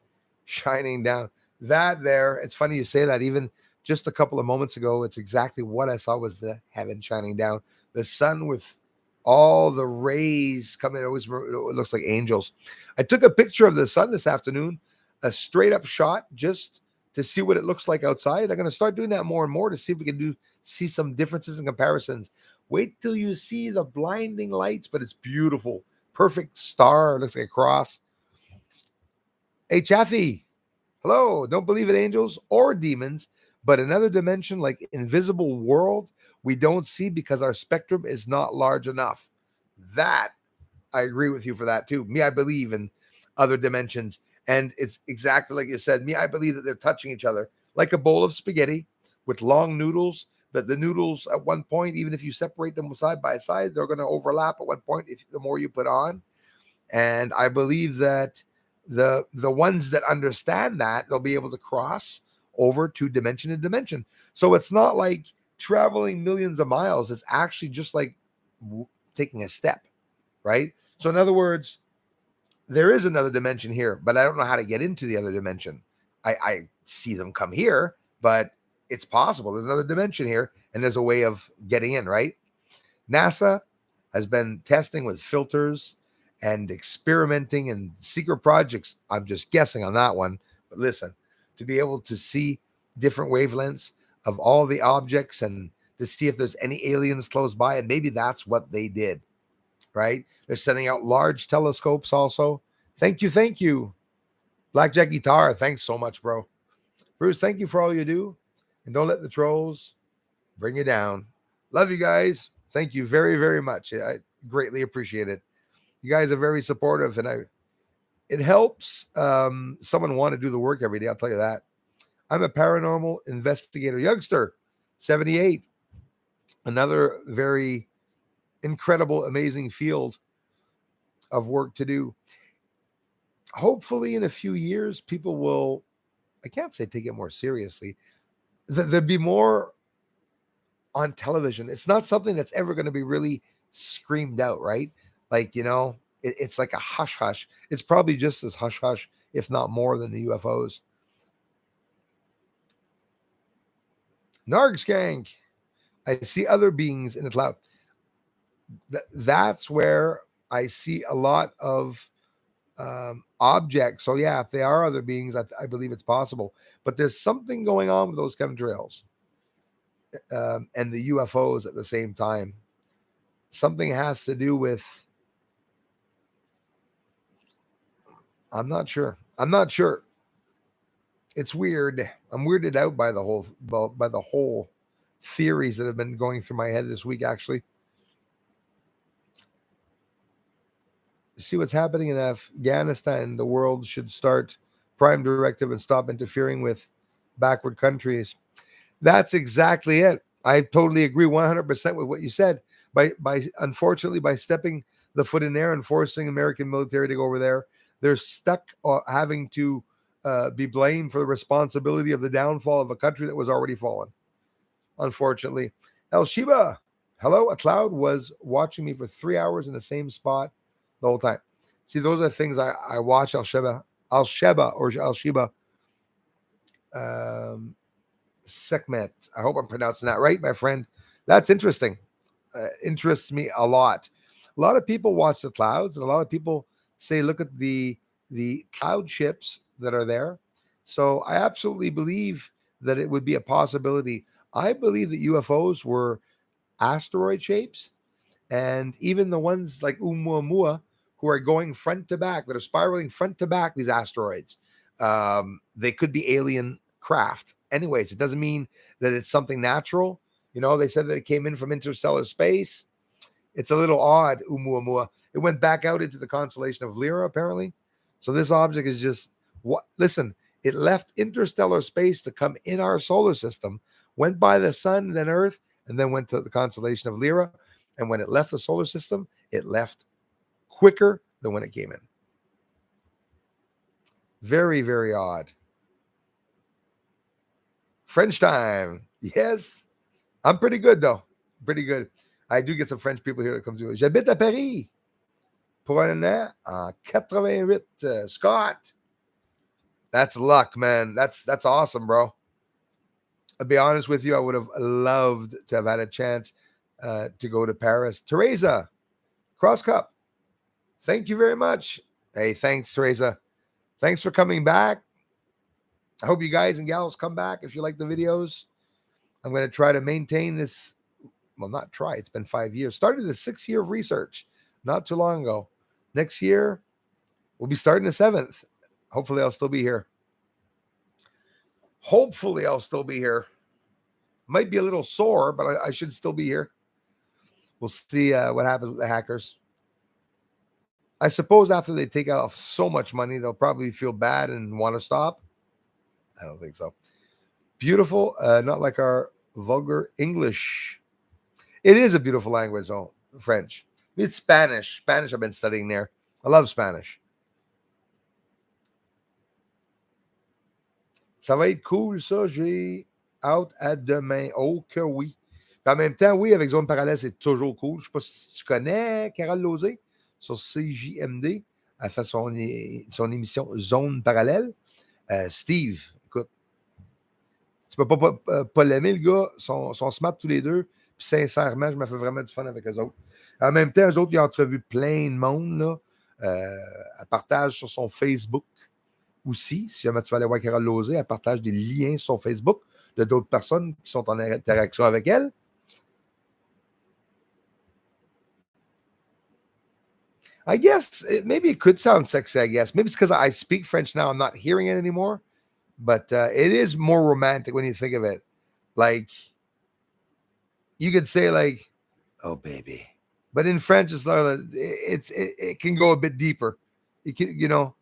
shining down. That there, it's funny you say that. Even just a couple of moments ago, it's exactly what I saw was the heaven shining down. The sun with all the rays coming. It looks like angels. I took a picture of the sun this afternoon, a straight up shot, just to see what it looks like outside. I'm going to start doing that more and more to see if we can see some differences and comparisons. Wait till you see the blinding lights, but it's beautiful. Perfect star. It looks like a cross. Hey, Chaffee. Hello. Don't believe in angels or demons, but another dimension like invisible world we don't see because our spectrum is not large enough. That, I agree with you for that too. Me, I believe in other dimensions. And it's exactly like you said. Me, I believe that they're touching each other like a bowl of spaghetti with long noodles, that the noodles at one point, even if you separate them side by side, they're going to overlap at one point the more you put on. And I believe that the ones that understand that, they'll be able to cross over to dimension to dimension. So it's not like traveling millions of miles. It's actually just like taking a step, right? So in other words, there is another dimension here, but I don't know how to get into the other dimension. I see them come here, but it's possible. There's another dimension here, and there's a way of getting in, right? NASA has been testing with filters and experimenting and secret projects. I'm just guessing on that one. But listen, to be able to see different wavelengths of all the objects and to see if there's any aliens close by, and maybe that's what they did, right? They're sending out large telescopes also. Thank you. Thank you. Blackjack Guitar, thanks so much, bro. Bruce, thank you for all you do. And don't let the trolls bring you down. Love you guys. Thank you very, very much. I greatly appreciate it. You guys are very supportive, and it helps someone want to do the work every day. I'll tell you that. I'm a paranormal investigator youngster, 78. Another very incredible, amazing field of work to do. Hopefully in a few years, people will, I can't say take it more seriously. There'd be more on television. It's not something that's ever going to be really screamed out, right? Like, it's like a hush hush. It's probably just as hush hush, if not more, than the UFOs. Nargskank, I see other beings in the cloud. That's where I see a lot of objects. So yeah, if they are other beings, I believe it's possible. But there's something going on with those chemtrails and the UFOs at the same time. Something has to do with. I'm not sure. It's weird. I'm weirded out by the whole theories that have been going through my head this week. Actually, see what's happening in Afghanistan. The world should start prime directive and stop interfering with backward countries. That's exactly it. I totally agree 100% with what you said. Unfortunately, by stepping the foot in there and forcing American military to go over there, they're stuck having to be blamed for the responsibility of the downfall of a country that was already fallen. Unfortunately, El Shiba, hello. A cloud was watching me for 3 hours in the same spot the whole time. See, those are the things I watch. Al Shiba. Sekhmet. I hope I'm pronouncing that right, my friend. That's interesting. Interests me a lot. A lot of people watch the clouds, and a lot of people say, look at the cloud ships that are there. So I absolutely believe that it would be a possibility. I believe that UFOs were asteroid shapes, and even the ones like Oumuamua, who are going front to back, that are spiraling front to back, these asteroids, they could be alien craft. Anyways, it doesn't mean that it's something natural. They said that it came in from interstellar space. It's a little odd, Oumuamua. It went back out into the constellation of Lyra, apparently. So this object is just what? Listen, it left interstellar space to come in our solar system, went by the sun, then Earth, and then went to the constellation of Lyra. And when it left the solar system, it left quicker than when it came in. Very, very odd. French time. Yes. I'm pretty good, though. Pretty good. I do get some French people here that come to me. J'habite à Paris. Pour un an en 88. Scott. That's luck, man. That's awesome, bro. I'll be honest with you. I would have loved to have had a chance to go to Paris. Teresa, Cross Cup. Thank you very much. Hey, thanks, Teresa. Thanks for coming back. I hope you guys and gals come back if you like the videos. I'm going to try to maintain this. Well, not try. It's been 5 years. Started the 6th year of research not too long ago. Next year, we'll be starting the 7th. Hopefully, I'll still be here. Might be a little sore, but I should still be here. We'll see what happens with the hackers. I suppose after they take off so much money, they'll probably feel bad and want to stop. I don't think so. Beautiful, not like our vulgar English. It is a beautiful language, though, French. It's Spanish. I've been studying there. I love Spanish. Ça va être cool, ça. J'ai hâte à demain. Oh que oui. Puis en même temps, oui, avec Zone Parallèle, c'est toujours cool. Je ne sais pas si tu connais Carole Lauzé sur CJMD. Elle fait son émission Zone Parallèle. Steve, écoute, tu peux pas l'aimer, le gars. Sont smart tous les deux. Puis sincèrement, je me fais vraiment du fun avec eux autres. En même temps, eux autres, ils ont entrevu plein de monde. Là. Elle partage sur son Facebook aussi. Si jamais tu vas aller voir Carole Lauzé, elle partage des liens sur son Facebook de d'autres personnes qui sont en interaction avec elle. I guess maybe it could sound sexy, I guess. Maybe it's because I speak French now. I'm not hearing it anymore. But it is more romantic when you think of it. Like, you could say, like, oh, baby. But in French, it can go a bit deeper. It can,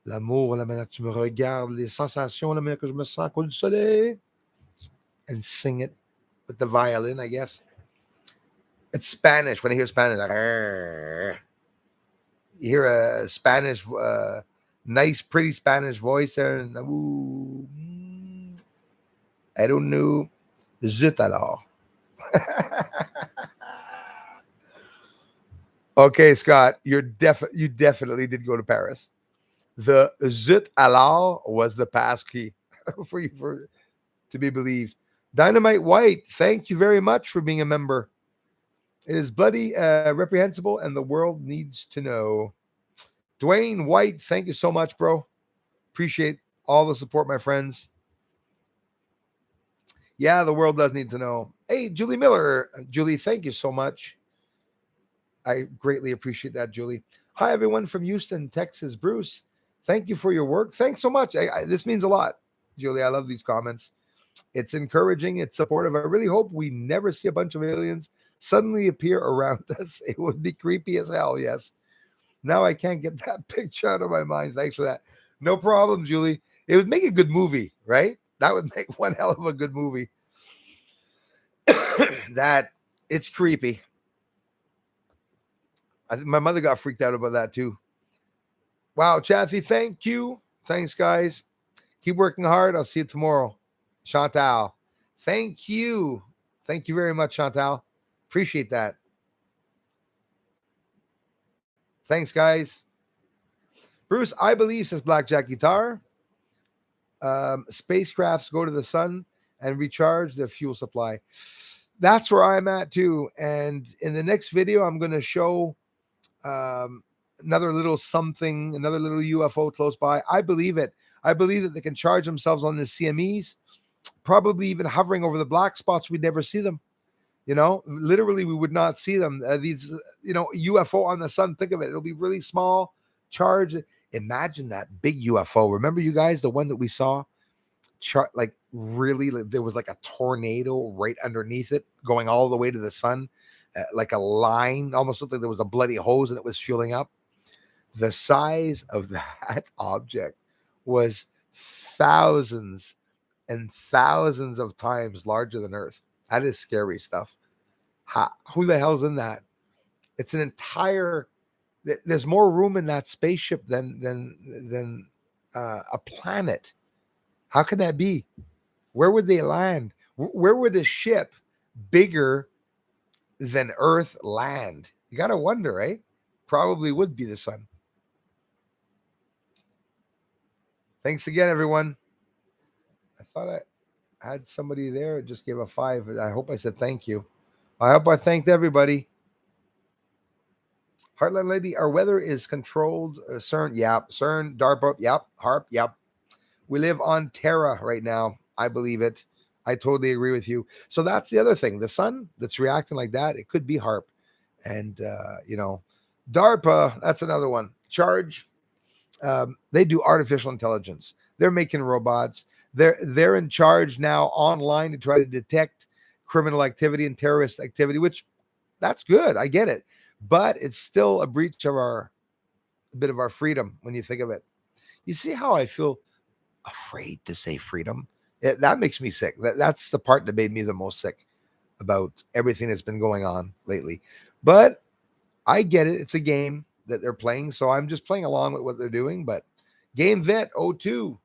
l'amour, la manière que tu me regardes, les sensations, la manière que je me sens à cause du soleil. And sing it with the violin, I guess. It's Spanish. When I hear Spanish, like, you hear a Spanish, nice, pretty Spanish voice there. And, ooh, I don't know. Zut alors. Okay, Scott, you definitely did go to Paris. The zut alors was the pass key for you to be believed. Dynamite White, thank you very much for being a member. It is bloody reprehensible, and the world needs to know. Dwayne White, thank you so much, bro. Appreciate all the support, my friends. Yeah, the world does need to know. Hey, Julie Miller. Julie, thank you so much. I greatly appreciate that, Julie. Hi, everyone from Houston, Texas. Bruce, thank you for your work. Thanks so much. This means a lot, Julie. I love these comments. It's encouraging. It's supportive. I really hope we never see a bunch of aliens suddenly appear around us. It would be creepy as hell, yes. Now I can't get that picture out of my mind. Thanks for that. No problem, Julie. It would make a good movie, right? That would make one hell of a good movie. That it's creepy. I think my mother got freaked out about that too. Wow, Chaffee, thank you. Thanks, guys. Keep working hard. I'll see you tomorrow. Chantal, thank you. Thank you very much, Chantal. Appreciate that. Thanks, guys. Bruce, I believe, says Blackjack Guitar, spacecrafts go to the sun and recharge their fuel supply. That's where I'm at too. And in the next video, I'm going to show another little something, another little UFO close by. I believe it. I believe that they can charge themselves on the CMEs, probably even hovering over the black spots. We'd never see them. Literally, we would not see them. These, UFO on the sun. Think of it. It'll be really small, charged. Imagine that big UFO. Remember, you guys, the one that we saw? There was like a tornado right underneath it, going all the way to the sun, like a line. Almost looked like there was a bloody hose and it was fueling up. The size of that object was thousands and thousands of times larger than Earth. That is scary stuff. Who the hell's in that? It's an entire. There's more room in that spaceship than a planet. How can that be? Where would they land? Where would a ship bigger than Earth land? You got to wonder, right? Probably would be the sun. Thanks again, everyone. I thought I had somebody there. It just gave a 5. I hope I said thank you. I hope I thanked everybody. Heartland Lady, our weather is controlled. CERN, yep. CERN, DARPA, yep. HARP, yep. We live on Terra right now. I believe it. I totally agree with you. So that's the other thing. The sun that's reacting like that, it could be HARP. And, DARPA, that's another one. Charge. They do artificial intelligence. They're making robots. They're in charge now online to try to detect criminal activity and terrorist activity, which that's good. I get it. But it's still a breach of a bit of our freedom when you think of it. You see how I feel afraid to say freedom? That makes me sick. That's the part that made me the most sick about everything that's been going on lately. But I get it. It's a game that they're playing. So I'm just playing along with what they're doing. But Game Vet 02,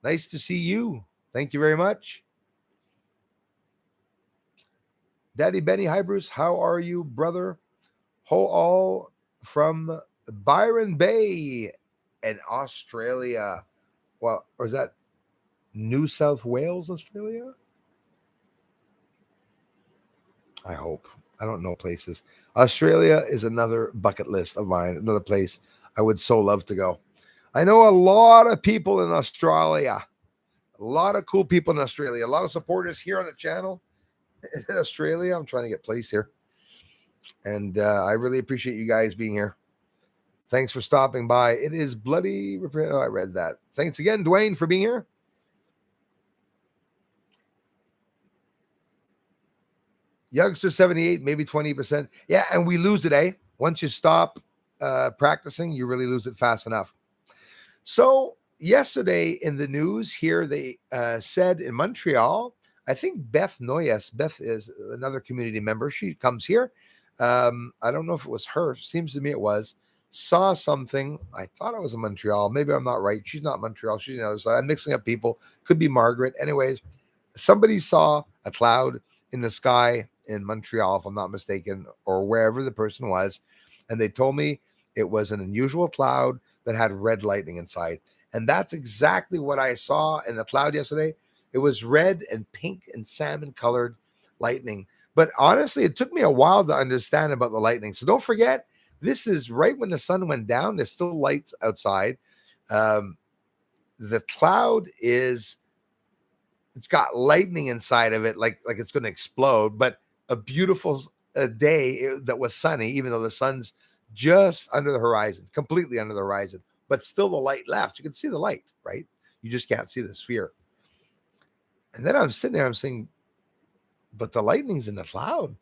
Nice to see you. Thank you very much. Daddy Benny, hi Bruce. How are you, brother? Ho all from Byron Bay in Australia. Well, or is that New South Wales, Australia? I hope. I don't know places. Australia is another bucket list of mine, another place I would so love to go. I know a lot of people in Australia, a lot of cool people in Australia, a lot of supporters here on the channel in Australia. I'm trying to get placed here. And I really appreciate you guys being here. Thanks for stopping by. It is bloody. Oh, I read that. Thanks again, Dwayne, for being here. Youngster 78, maybe 20%. Yeah, and we lose it, eh? Once you stop practicing, you really lose it fast enough. So yesterday in the news here, they said in Montreal, I think Beth Noyes, Beth is another community member. She comes here. I don't know if it was her. Seems to me it was. Saw something. I thought it was in Montreal. Maybe I'm not right. She's not Montreal. She's on the other side. I'm mixing up people. Could be Margaret. Anyways, somebody saw a cloud in the sky in Montreal, if I'm not mistaken, or wherever the person was. And they told me it was an unusual cloud that had red lightning inside. And that's exactly what I saw in the cloud yesterday. It was red and pink and salmon colored lightning. But honestly, it took me a while to understand about the lightning. So don't forget, this is right when the sun went down. There's still lights outside. The cloud is, it's got lightning inside of it, like it's going to explode, but a beautiful day that was sunny, even though the sun's just under the horizon, completely under the horizon, but still the light left. You can see the light, right? You just can't see the sphere. And then I'm sitting there, I'm saying, but the lightning's in the cloud.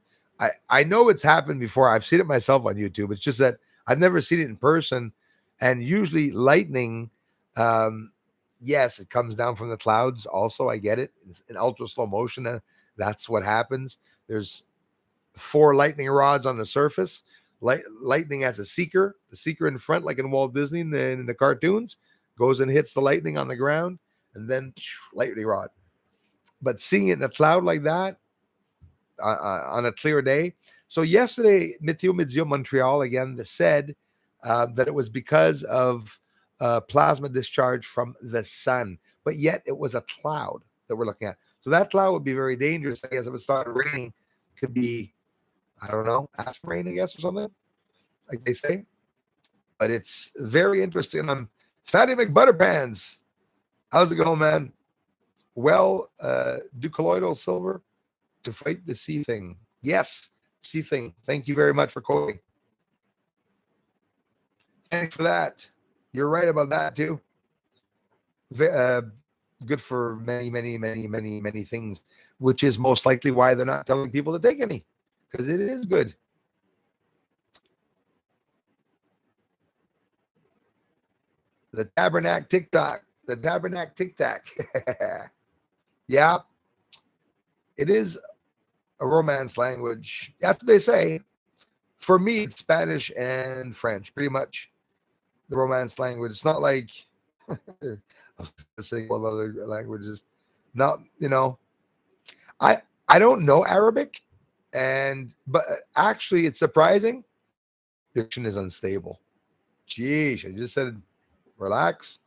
I know it's happened before. I've seen it myself on YouTube. It's just that I've never seen it in person. And usually lightning, yes, it comes down from the clouds. Also, I get it. It's in ultra slow motion. And that's what happens. There's 4 lightning rods on the surface. Lightning has a seeker. The seeker in front, like in Walt Disney in the cartoons, goes and hits the lightning on the ground, and then lightning rod. But seeing it in a cloud like that on a clear day. So yesterday, Météo Montreal again said that it was because of plasma discharge from the sun, but yet it was a cloud that we're looking at. So that cloud would be very dangerous. I guess if it started raining, it could be, I don't know, acid rain, I guess, or something, like they say. But it's very interesting. I'm Fatty McButterpants. How's it going, man? Well, do colloidal silver to fight the sea thing. Yes, sea thing. Thank you very much for quoting. Thanks for that. You're right about that too. Good for many things, which is most likely why they're not telling people to take any, because it is good. The Tabernacle TikTok. The Tabernacle TikTok. Yeah, it is a Romance language. That's what they say. For me, it's Spanish and French, pretty much the Romance language. It's not like a single of other languages. Not, I don't know Arabic, but actually, it's surprising. Your connection is unstable. Geez, I just said, relax.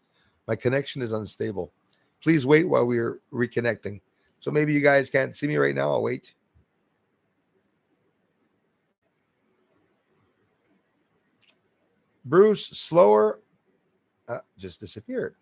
My connection is unstable. Please wait while we're reconnecting. So maybe you guys can't see me right now. I'll wait. Bruce, slower. Just disappeared.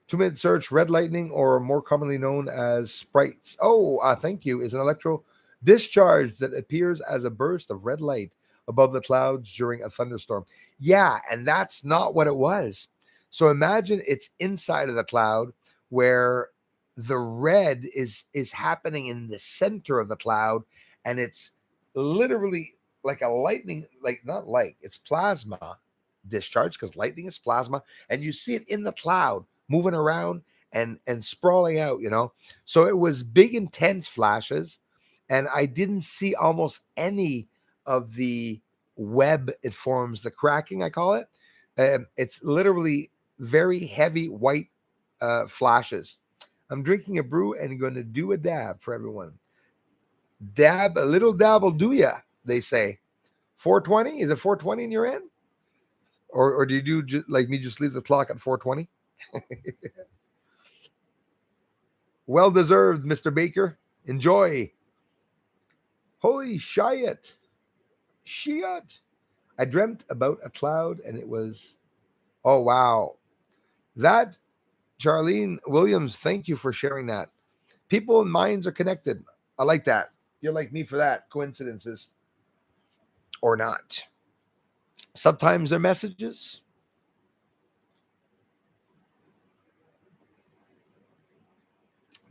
2-minute search, red lightning, or more commonly known as sprites. Oh, thank you. Is an electro discharge that appears as a burst of red light above the clouds during a thunderstorm. Yeah, and that's not what it was. So imagine it's inside of the cloud where the red is happening in the center of the cloud, and it's literally like a lightning, it's plasma discharge, because lightning is plasma, and you see it in the cloud moving around and sprawling out, So it was big, intense flashes, and I didn't see almost any of the web it forms, the cracking, I call it. It's literally very heavy white flashes. I'm drinking a brew and going to do a dab for everyone. Dab, a little dab will do ya, they say. 420? Is it 420 in your end? Or do you do like me, just leave the clock at 420? Well deserved, Mr. Baker. Enjoy. Holy shit. Shit. I dreamt about a cloud and it was, oh, wow. That, Charlene Williams, thank you for sharing that. People and minds are connected. I like that. You're like me for that. Coincidences or not. Sometimes they're messages.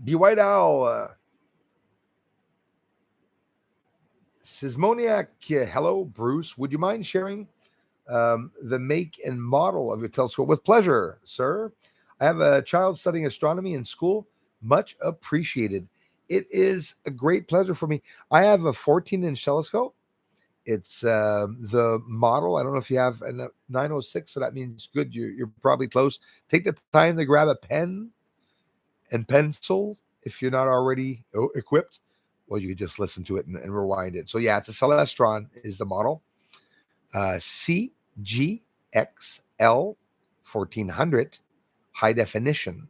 Be White Owl. Sismoniac, hello, Bruce. Would you mind sharing the make and model of your telescope? With pleasure, sir. I have a child studying astronomy in school. Much appreciated. It is a great pleasure for me. I have a 14-inch telescope. It's the model. I don't know if you have a 906, so that means good. You're probably close. Take the time to grab a pen and pencil if you're not already equipped. Well, you could just listen to it and rewind it. So yeah, it's a Celestron is the model. CGXL 1400 high definition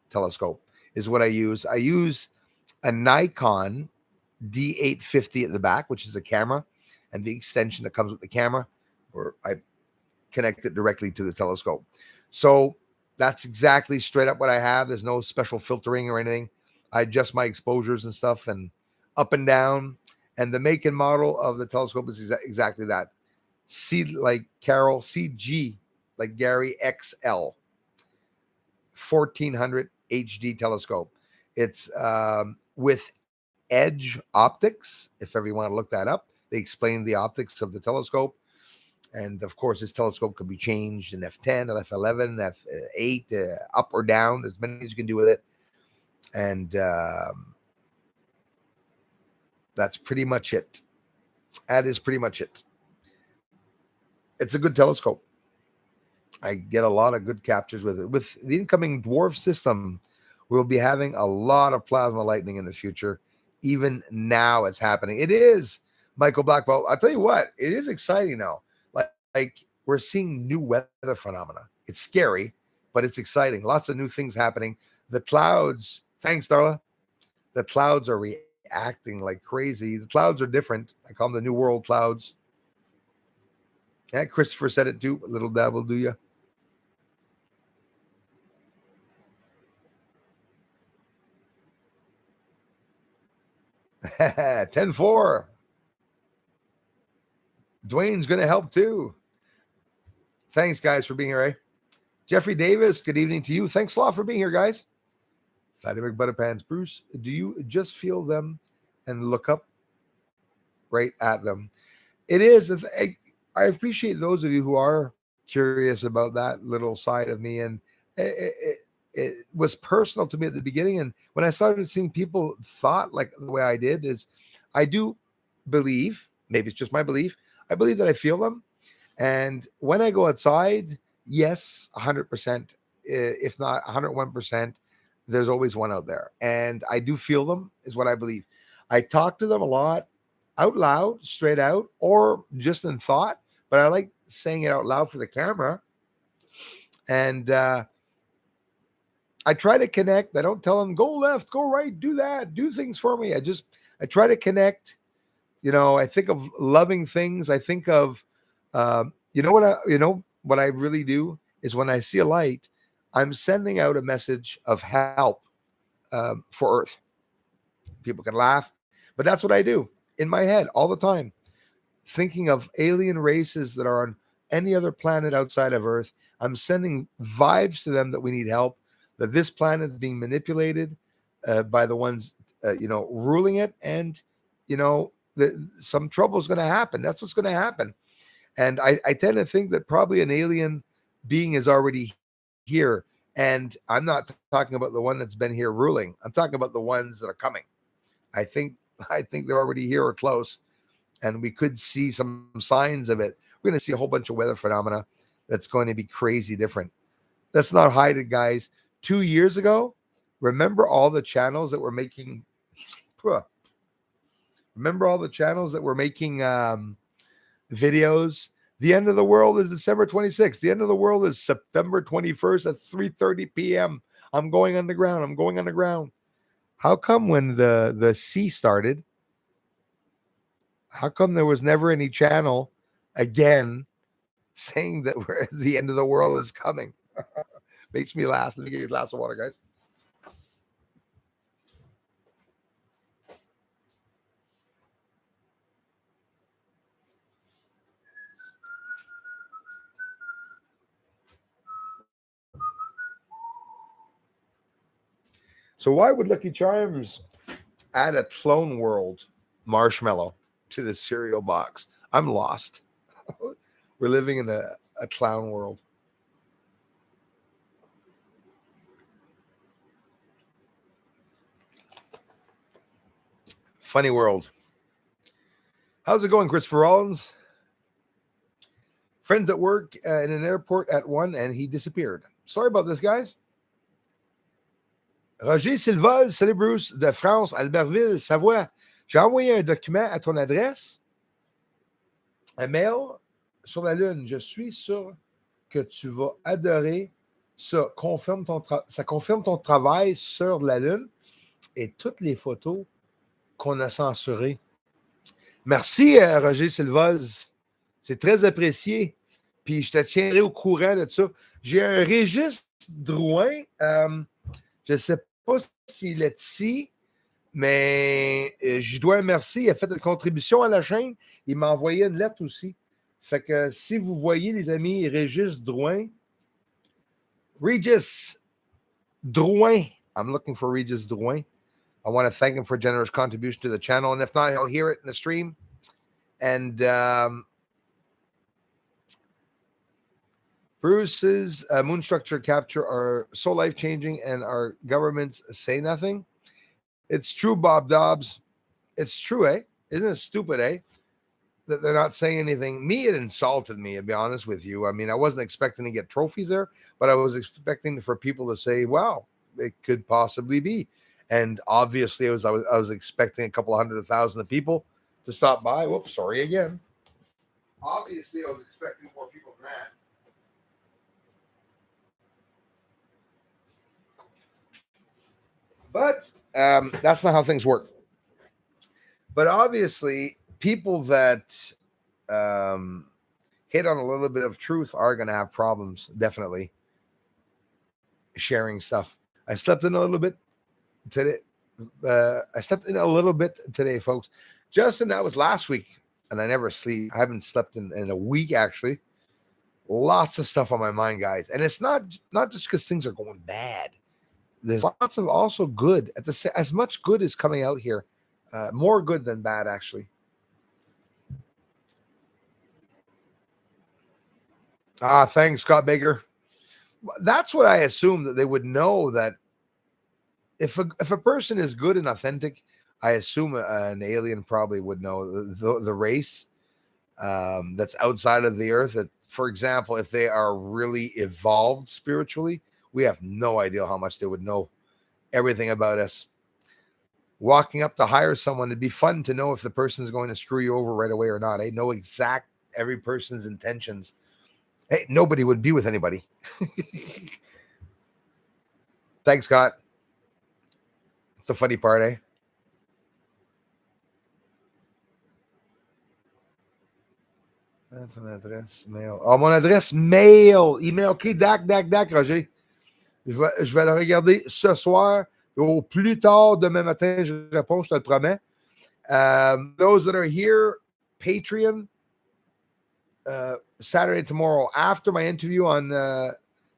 telescope is what I use. I use a Nikon D850 at the back, which is a camera, and the extension that comes with the camera, or I connect it directly to the telescope. So that's exactly straight up what I have. There's no special filtering or anything. I adjust my exposures and stuff and up and down. And the make and model of the telescope is exactly that. C like Carol, CG like Gary XL 1400 HD telescope. It's with edge optics. If ever you want to look that up, they explain the optics of the telescope. And of course, this telescope could be changed in f10, f11, f8, up or down, as many as you can do with it. And that's pretty much it. That is pretty much it. It's a good telescope. I get a lot of good captures with it. With the incoming dwarf system, we'll be having a lot of plasma lightning in the future. Even now it's happening. It is, Michael Blackwell. I'll tell you what, it is exciting now. Like we're seeing new weather phenomena. It's scary, but it's exciting. Lots of new things happening. The clouds, thanks, Darla. The clouds are reacting like crazy. The clouds are different. I call them the New World clouds. Yeah, Christopher said it too. A little dab will do you. $10-4. Dwayne's going to help too. Thanks, guys, for being here. Eh? Jeffrey Davis, good evening to you. Thanks a lot for being here, guys. Fatty McButterpants. Bruce, do you just feel them and look up right at them? It is. I appreciate those of you who are curious about that little side of me. And it was personal to me at the beginning. And when I started seeing people thought like the way I did, is I do believe, maybe it's just my belief, I believe that I feel them. And when I go outside, yes, 100%, if not 101%, there's always one out there. And I do feel them, is what I believe. I talk to them a lot out loud, straight out, or just in thought. But I like saying it out loud for the camera. And I try to connect. I don't tell them, go left, go right, do that, do things for me. I try to connect. You know, I think of loving things. I think of, what I really do is when I see a light, I'm sending out a message of help for Earth. People can laugh, but that's what I do in my head all the time. Thinking of alien races that are on any other planet outside of Earth. I'm sending vibes to them that we need help, that this planet is being manipulated by the ones, ruling it. And, some trouble is going to happen. That's what's going to happen. And I tend to think that probably an alien being is already here. And I'm not talking about the one that's been here ruling. I'm talking about the ones that are coming. I think they're already here or close. And we could see some signs of it We're going to see a whole bunch of weather phenomena that's going to be crazy different. Let's not hide it, guys. 2 years ago, remember all the channels that were making videos? The end of the world is December 26th. The end of the world is September 21st at 3:30 p.m. I'm going underground. How come when the sea started, how come there was never any channel again saying that the end of the world is coming? Makes me laugh. Let me get you a glass of water, guys. So why would Lucky Charms add a Clone World marshmallow to the cereal box? I'm lost. We're living in a clown world. Funny world. How's it going, Christopher Rollins? Friends at work in an airport at 1 and he disappeared. Sorry about this, guys. Roger Silva, salut Bruce, de France, Albertville, Savoie. J'ai envoyé un document à ton adresse, un mail sur la Lune. Je suis sûr que tu vas adorer ça. Ça confirme ton travail sur la Lune et toutes les photos qu'on a censurées. Merci, Roger Silvaz. C'est très apprécié. Puis je te tiendrai au courant de ça. J'ai un Régis Drouin. Je ne sais pas s'il est ici, mais je dois un merci. Il a fait une contribution à la chaîne. Il m'a envoyé une lettre aussi. Fait que si vous voyez, les amis, Régis Drouin. I'm looking for Régis Drouin. I want to thank him for a generous contribution to the channel. And if not, he'll hear it in the stream. And Bruce's moon structure capture are so life-changing and our governments say nothing. It's true, Bob Dobbs. It's true, eh? Isn't it stupid, eh? That they're not saying anything. Me, it insulted me, to be honest with you. I mean, I wasn't expecting to get trophies there, but I was expecting for people to say, wow, it could possibly be. And obviously, I was expecting a couple of 100,000 of people to stop by. Whoops, sorry again. Obviously, I was expecting more people than that. But that's not how things work. But obviously, people that hit on a little bit of truth are going to have problems, definitely, sharing stuff. I slept in a little bit today. Folks. Justin, that was last week, and I never sleep. I haven't slept in a week, actually. Lots of stuff on my mind, guys. And it's not just because things are going bad. There's lots of also good. As much good is coming out here. More good than bad, actually. Thanks, Scott Baker. That's what I assume, that they would know that if a person is good and authentic, I assume an alien probably would know the race that's outside of the earth. That, for example, if they are really evolved spiritually, we have no idea how much they would know everything about us. Walking up to hire someone, it'd be fun to know if the person's going to screw you over right away or not. I know exact every person's intentions. Hey, nobody would be with anybody. Thanks, Scott. The funny part, eh? That's an adresse mail. Oh, mon adresse mail. Email. OK, dac, Roger. Je vais le regarder ce soir. Au plus tard, demain matin, je réponds, je te le promets. Those that are here, Patreon, Saturday, tomorrow, after my interview on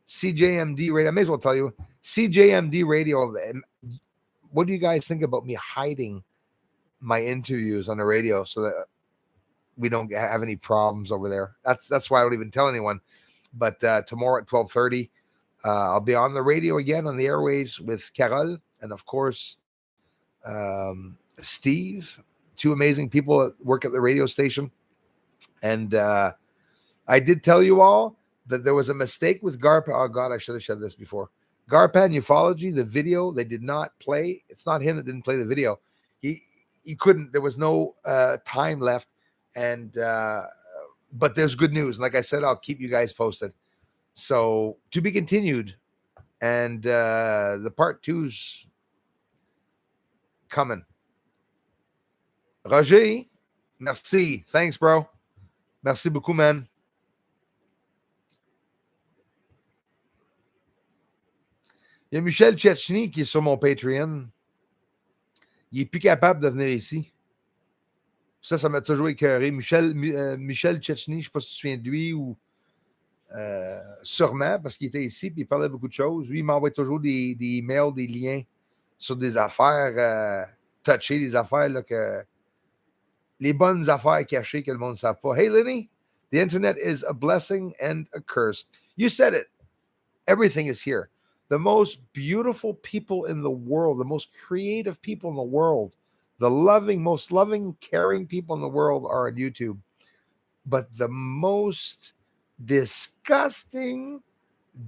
CJMD Radio. I may as well tell you, CJMD Radio. What do you guys think about me hiding my interviews on the radio so that we don't have any problems over there? That's why I don't even tell anyone. But tomorrow at 12:30, I'll be on the radio again on the airwaves with Carol and, of course, Steve, two amazing people that work at the radio station. And I did tell you all that there was a mistake with Garpan. Oh God, I should have said this before. Garpan ufology, the video they did not play. It's not him that didn't play the video. He couldn't. There was no time left, and but there's good news. And like I said, I'll keep you guys posted. So to be continued, and the part 2's coming. Roger, merci. Thanks, bro. Merci beaucoup, man. Il y a Michel Tchetchny qui est sur mon Patreon. Il est plus capable de venir ici. Ça m'a toujours écœuré. Michel Tchetchny, je ne sais pas si tu te souviens de lui ou sûrement parce qu'il était ici et il parlait beaucoup de choses. Lui, il m'envoie toujours des emails, des liens sur des affaires touchées, des affaires là, les bonnes affaires cachées que le monde ne sait pas. Hey, Lenny, the internet is a blessing and a curse. You said it. Everything is here. The most beautiful people in the world, the most creative people in the world, the most loving, caring people in the world are on YouTube. But the most disgusting,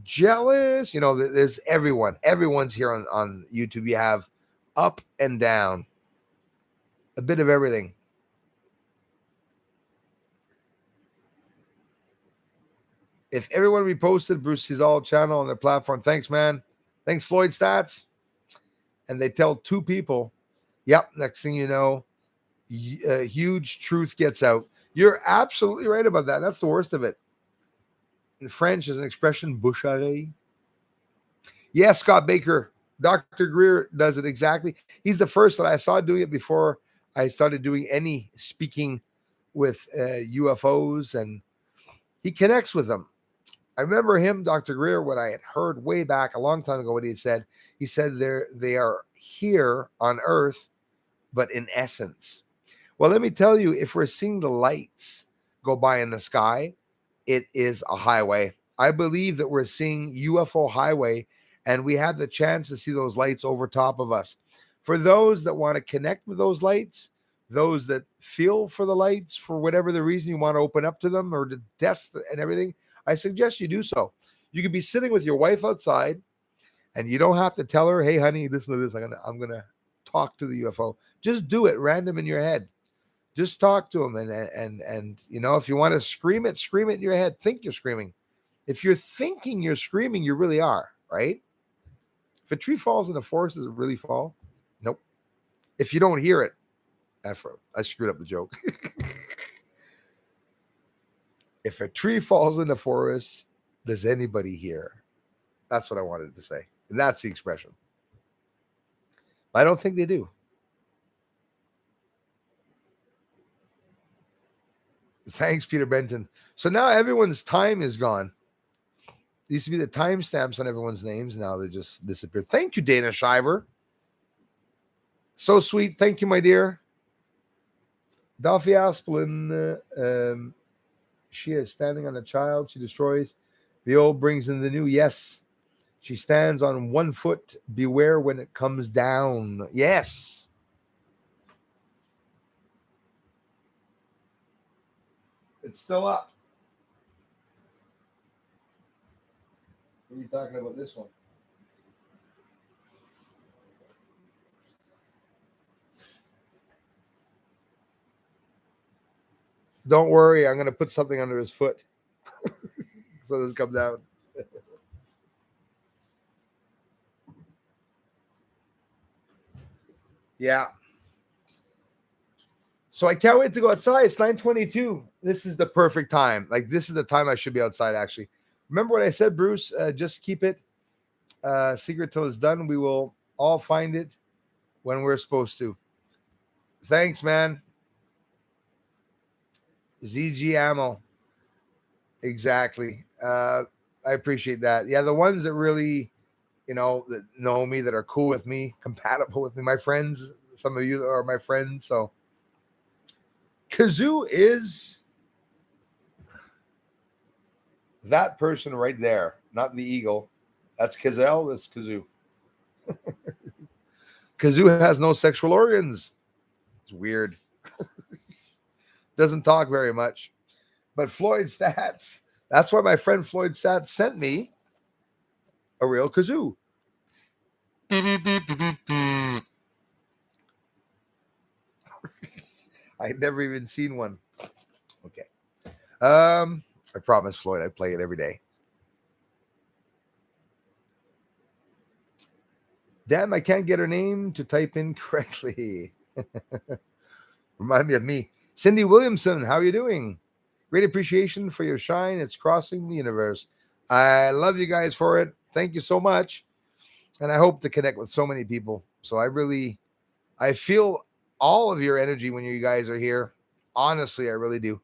jealous, there's everyone. Everyone's here on YouTube. You have up and down, a bit of everything. If everyone reposted Bruce Cesal channel on their platform, thanks, man. Thanks, Floyd Stats. And they tell 2 people, yep, next thing you know, huge truth gets out. You're absolutely right about that. That's the worst of it. In French, is an expression, bouche à oreille. Yes, Scott Baker. Dr. Greer does it exactly. He's the first that I saw doing it before I started doing any speaking with UFOs, and he connects with them. I remember him, Dr. Greer, what I had heard way back a long time ago, what he had said. He said they are here on Earth, but in essence. Well, let me tell you, if we're seeing the lights go by in the sky, it is a highway. I believe that we're seeing UFO highway, and we have the chance to see those lights over top of us. For those that want to connect with those lights, those that feel for the lights, for whatever the reason you want to open up to them or to test and everything, I suggest you do so. You could be sitting with your wife outside, and you don't have to tell her, hey, honey, listen to this. I'm gonna talk to the UFO. Just do it random in your head. Just talk to them. And if you want to scream it in your head. Think you're screaming. If you're thinking you're screaming, you really are, right? If a tree falls in the forest, does it really fall? Nope. If you don't hear it, I screwed up the joke. If a tree falls in the forest, does anybody hear? That's what I wanted to say. And that's the expression. I don't think they do. Thanks, Peter Benton. So now everyone's time is gone. There used to be the timestamps on everyone's names. Now they just disappeared. Thank you, Dana Shiver. So sweet. Thank you, my dear. Dolphy Asplin. She is standing on a child. She destroys. The old brings in the new. Yes. She stands on 1 foot. Beware when it comes down. Yes. It's still up. What are you talking about this one? Don't worry, I'm going to put something under his foot so it doesn't come down. Yeah. So I can't wait to go outside. It's 9:22. This is the perfect time. Like, this is the time I should be outside, actually. Remember what I said, Bruce? Just keep it secret till it's done. We will all find it when we're supposed to. Thanks, man. ZG Ammo. Exactly. I appreciate that. Yeah, the ones that really, that know me, that are cool with me, compatible with me, my friends, some of you are my friends. So Kazoo is that person right there, not the eagle. That's Kazel, that's Kazoo. Kazoo has no sexual organs. It's weird. Doesn't talk very much. But Floyd Stats, that's why my friend Floyd Stats sent me a real kazoo. I'd never even seen one. Okay. I promise Floyd I'd play it every day. Damn, I can't get her name to type in correctly. Remind me of me. Cindy Williamson, how are you doing? Great appreciation for your shine. It's crossing the universe. I love you guys for it. Thank you so much. And I hope to connect with so many people. So I feel all of your energy when you guys are here. Honestly, I really do.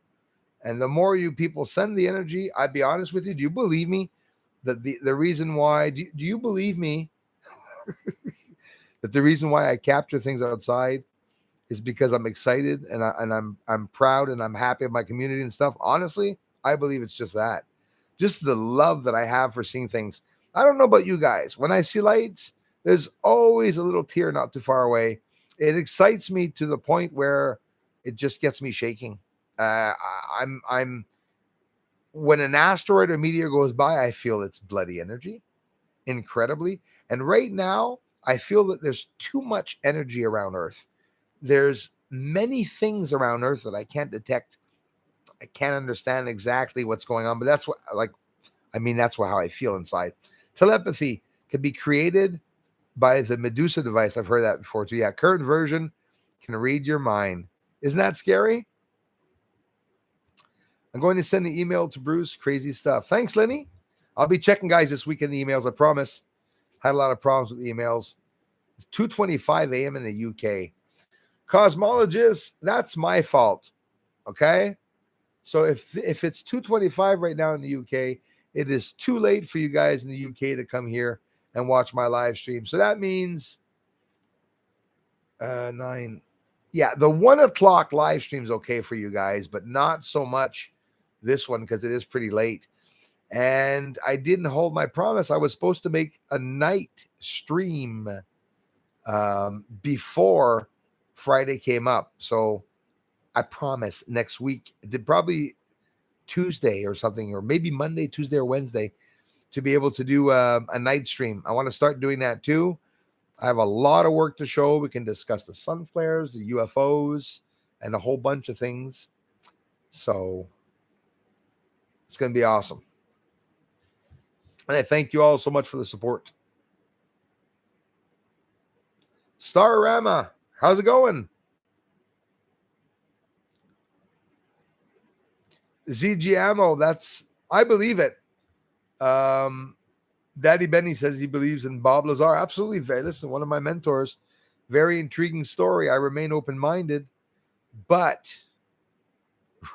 And the more you people send the energy, I'd be honest with you. Do you believe me that the reason why, do you believe me that the reason why I capture things outside is because I'm excited and I'm proud and I'm happy with my community and stuff? Honestly, I believe it's just that. Just the love that I have for seeing things. I don't know about you guys. When I see lights, there's always a little tear not too far away. It excites me to the point where it just gets me shaking. I'm when an asteroid or meteor goes by, I feel its bloody energy incredibly. And right now, I feel that there's too much energy around Earth. There's many things around Earth that I can't detect. I can't understand exactly what's going on, but that's how I feel inside. Telepathy can be created by the Medusa device. I've heard that before too. Yeah, current version can read your mind. Isn't that scary? I'm going to send the email to Bruce. Crazy stuff. Thanks, Lenny. I'll be checking, guys, this weekend the emails. I promise. Had a lot of problems with the emails. It's 2:25 a.m. in the UK. Cosmologists, that's my fault. Okay? So if it's 2:25 right now in the UK, it is too late for you guys in the UK to come here and watch my live stream. So that means 9. Yeah, the 1 o'clock live stream is okay for you guys, but not so much this one because it is pretty late. And I didn't hold my promise. I was supposed to make a night stream before Friday came up. So I promise next week, probably Tuesday or something, or maybe Monday, Tuesday, or Wednesday, to be able to do a night stream. I want to start doing that too. I have a lot of work to show. We can discuss the sun flares, the UFOs, and a whole bunch of things. So it's going to be awesome. And I thank you all so much for the support. Starrama, how's it going? ZG Ammo, I believe it. Daddy Benny says he believes in Bob Lazar. Absolutely. Listen, one of my mentors, very intriguing story. I remain open-minded, but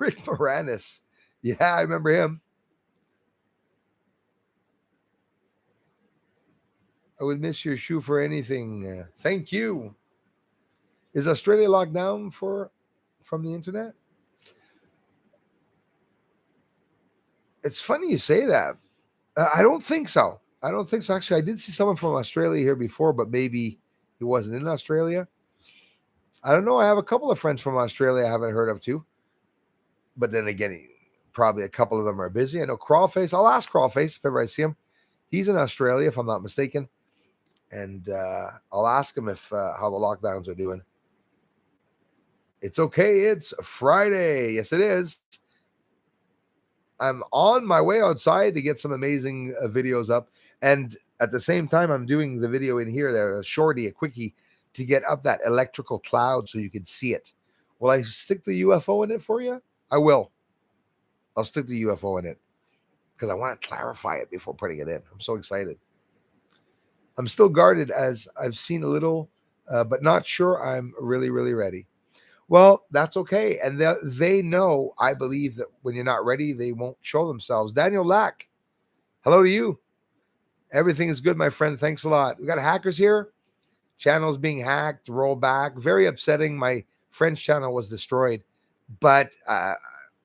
Rick Moranis, yeah, I remember him. I would miss your shoe for anything. Thank you. Is Australia locked down from the internet? It's funny you say that. I don't think so. Actually, I did see someone from Australia here before, but maybe he wasn't in Australia. I don't know. I have a couple of friends from Australia I haven't heard of too. But then again, probably a couple of them are busy. I know Crawlface. I'll ask Crawlface if ever I see him. He's in Australia, if I'm not mistaken. And I'll ask him if how the lockdowns are doing. It's okay. It's Friday. Yes, it is. I'm on my way outside to get some amazing videos up. And at the same time, I'm doing the video in here. There, a quickie, to get up that electrical cloud so you can see it. Will I stick the UFO in it for you? I will. I'll stick the UFO in it because I want to clarify it before putting it in. I'm so excited. I'm still guarded as I've seen a little, but not sure I'm really, really ready. Well, that's okay. And they know, I believe, that when you're not ready, they won't show themselves. Daniel Lack, hello to you. Everything is good, my friend. Thanks a lot. We got hackers here. Channels being hacked, roll back. Very upsetting. My French channel was destroyed. But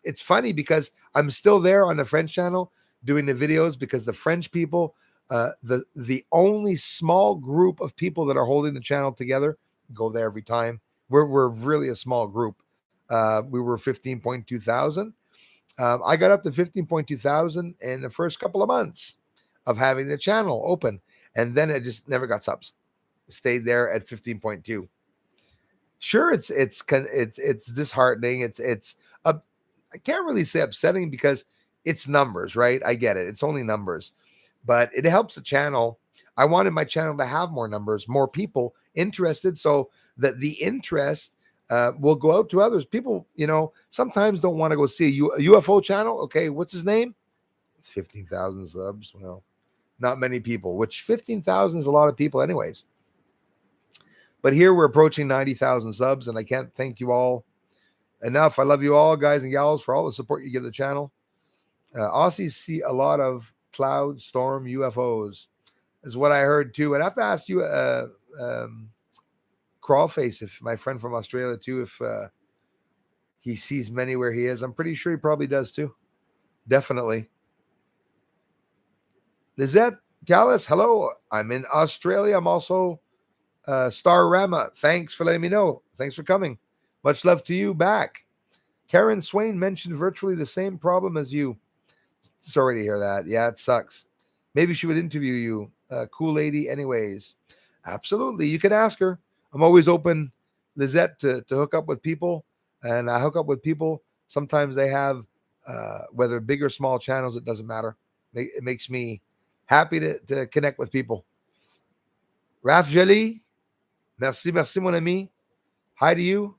it's funny because I'm still there on the French channel doing the videos because the French people, the only small group of people that are holding the channel together, go there every time. We're really a small group. We were 15.2 thousand. I got up to 15.2 thousand in the first couple of months of having the channel open, and then it just never got subs. Stayed there at 15.2. Sure, it's disheartening. It's I can't really say upsetting because it's numbers, right? I get it. It's only numbers, but it helps the channel. I wanted my channel to have more numbers, more people interested, so that the interest will go out to others. People, sometimes don't want to go see a UFO channel. Okay, what's his name? 15,000 subs. Well, not many people, which 15,000 is a lot of people anyways. But here we're approaching 90,000 subs, and I can't thank you all enough. I love you all, guys and gals, for all the support you give the channel. Aussies see a lot of cloud storm UFOs, is what I heard too. And I have to ask you, Crawlface, if my friend from Australia too, if he sees many where he is. I'm pretty sure he probably does too. Definitely. Lizette Callis, hello. I'm in Australia. I'm also Starrama. Thanks for letting me know. Thanks for coming. Much love to you back. Karen Swain mentioned virtually the same problem as you. Sorry to hear that. Yeah, it sucks. Maybe she would interview you. Cool lady anyways. Absolutely. You can ask her. I'm always open, Lizette, to hook up with people. And I hook up with people. Sometimes they have, whether big or small channels, it doesn't matter. It makes me happy to connect with people. Raph Jolie, merci, mon ami. Hi to you.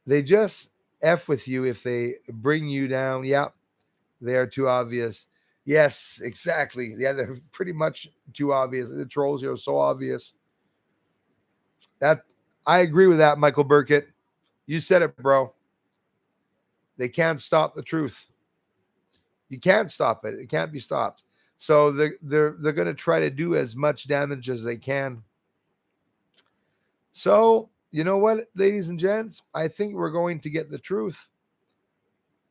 They just F with you if they bring you down. Yeah, they are too obvious. Yes, exactly. Yeah, they're pretty much too obvious. The trolls here are so obvious. That I agree with that, Michael Burkett. You said it, bro. They can't stop the truth. You can't stop it. It can't be stopped. So they're going to try to do as much damage as they can. So, you know what, ladies and gents? I think we're going to get the truth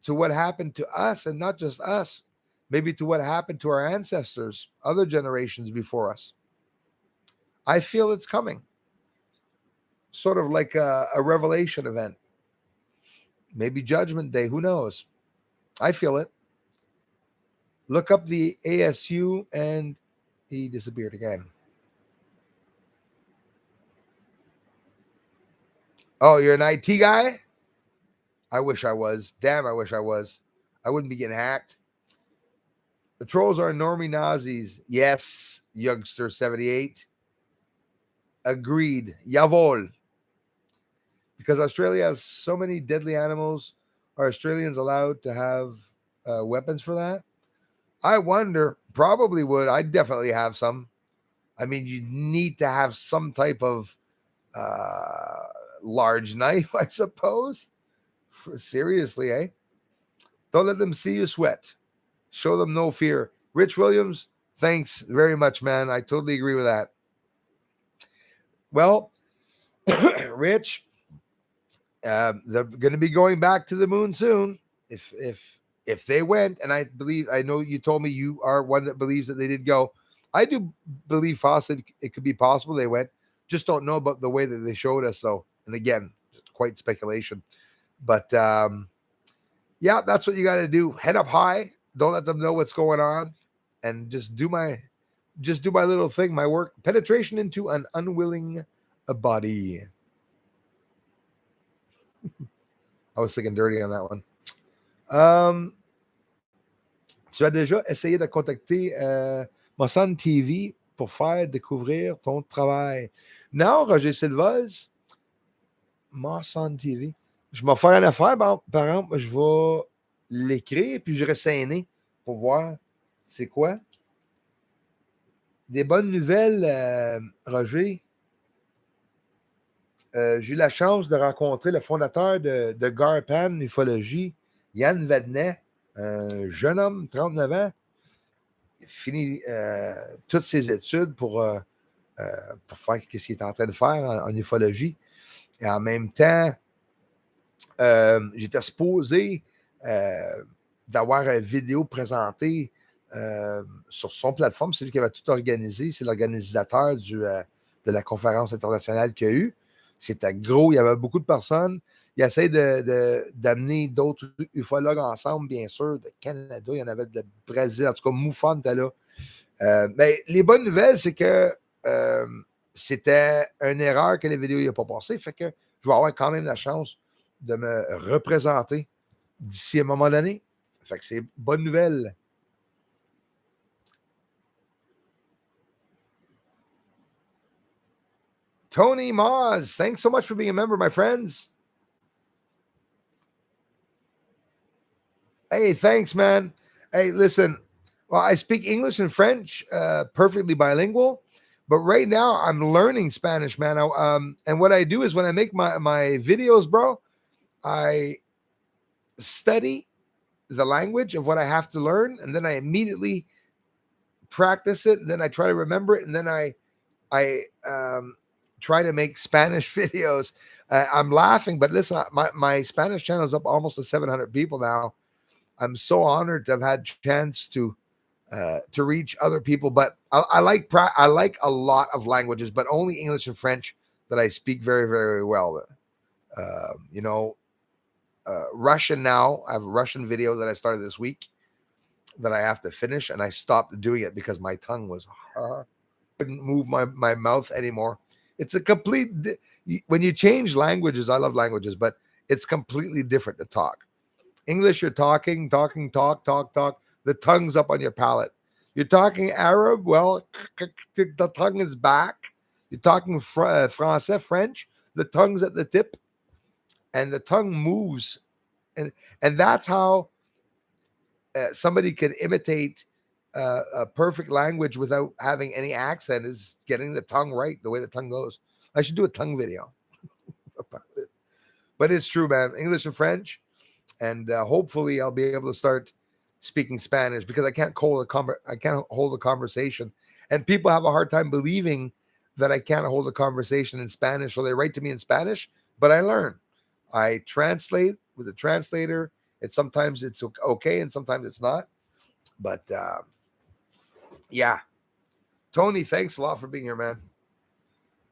to what happened to us, and not just us, maybe to what happened to our ancestors, other generations before us. I feel it's coming. Sort of like a revelation event. Maybe Judgment Day. Who knows? I feel it. Look up the ASU, and he disappeared again. Oh, you're an IT guy? I wish I was. Damn, I wish I was. I wouldn't be getting hacked. The trolls are normie Nazis. Yes, youngster 78. Agreed. Jawohl. Because Australia has so many deadly animals, are Australians allowed to have weapons for that? I wonder. Probably would. I definitely have some. I mean, you need to have some type of large knife, I suppose. Seriously, eh? Don't let them see you sweat. Show them no fear. Rich Williams, thanks very much, man. I totally agree with that. Well, Rich, they're going to be going back to the moon soon. If they went, and I know you told me you are one that believes that they did go. I do believe possibly it could be possible they went. Just don't know about the way that they showed us, though. And again, quite speculation. But yeah, that's what you got to do. Head up high. Don't let them know what's going on, and just do my little thing, my work. Penetration into an unwilling body. I was thinking dirty on that one. Tu as déjà essayé de contacter Mosan TV pour faire découvrir ton travail? Non, Roger Silvaz, Mosan TV. Je vais faire une affaire, par exemple, je vais l'écrire, puis je vais saigner pour voir c'est quoi. Des bonnes nouvelles, Roger. J'ai eu la chance de rencontrer le fondateur de Garpan Ufologie, Yann Vadnet, un jeune homme, 39 ans. Il a fini toutes ses études pour faire ce qu'il est en train de faire en ufologie. Et en même temps, j'étais supposé d'avoir une vidéo présentée sur son plateforme. C'est lui qui avait tout organisé. C'est l'organisateur de la conférence internationale qu'il y a eu. C'était gros, il y avait beaucoup de personnes. Ils essaient d'amener d'autres ufologues ensemble, bien sûr, de Canada, il y en avait de Brésil, en tout cas, Moufon était là. Mais les bonnes nouvelles, c'est que c'était une erreur que les vidéos n'ont pas passé, fait que je vais avoir quand même la chance de me représenter d'ici à un moment donné. Fait que c'est bonne nouvelle. Tony Moz, thanks so much for being a member, my friends. Hey, thanks, man. Hey, listen, well, I speak English and French, perfectly bilingual, but right now I'm learning Spanish, man. And what I do is when I make my videos, bro, I study the language of what I have to learn, and then I immediately practice it, and then I try to remember it, and then I try to make Spanish videos. I'm laughing, but listen, my Spanish channel is up almost to 700 people now. I'm so honored to have had chance to reach other people, but I like a lot of languages, but only English and French that I speak very, very well. You know, Russian now. I have a Russian video that I started this week that I have to finish, and I stopped doing it because my tongue was couldn't move my mouth anymore. It's a complete when you change languages. I love languages, but it's completely different to talk. English, you're talking, talk. The tongue's up on your palate. You're talking Arab, well, the tongue is back. You're talking Français, French, the tongue's at the tip, and the tongue moves. And that's how somebody can imitate a perfect language without having any accent, is getting the tongue right, the way the tongue goes. I should do a tongue video about it. But it's true, man. English and French. And hopefully I'll be able to start speaking Spanish, because I can't hold a conversation, and people have a hard time believing that I can't hold a conversation in Spanish. So they write to me in Spanish, but I learn. I translate with a translator. Sometimes it's okay, and sometimes it's not. But yeah, Tony, thanks a lot for being here, man.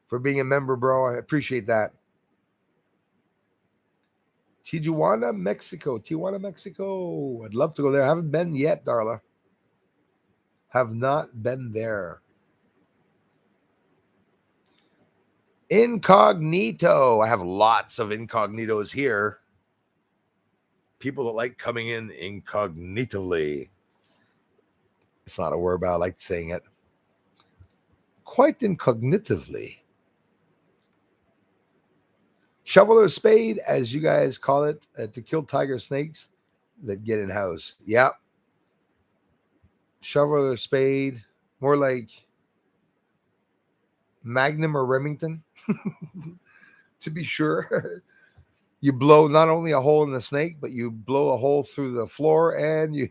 For being a member, bro. I appreciate that. Tijuana, Mexico. I'd love to go there. I haven't been yet, Darla. Have not been there. Incognito. I have lots of incognitos here. People that like coming in incognitively. It's not a word, but I like saying it. Quite incognitively. Shovel or spade, as you guys call it, to kill tiger snakes that get in house. Yeah. Shovel or spade, more like Magnum or Remington, to be sure. You blow not only a hole in the snake, but you blow a hole through the floor, and you.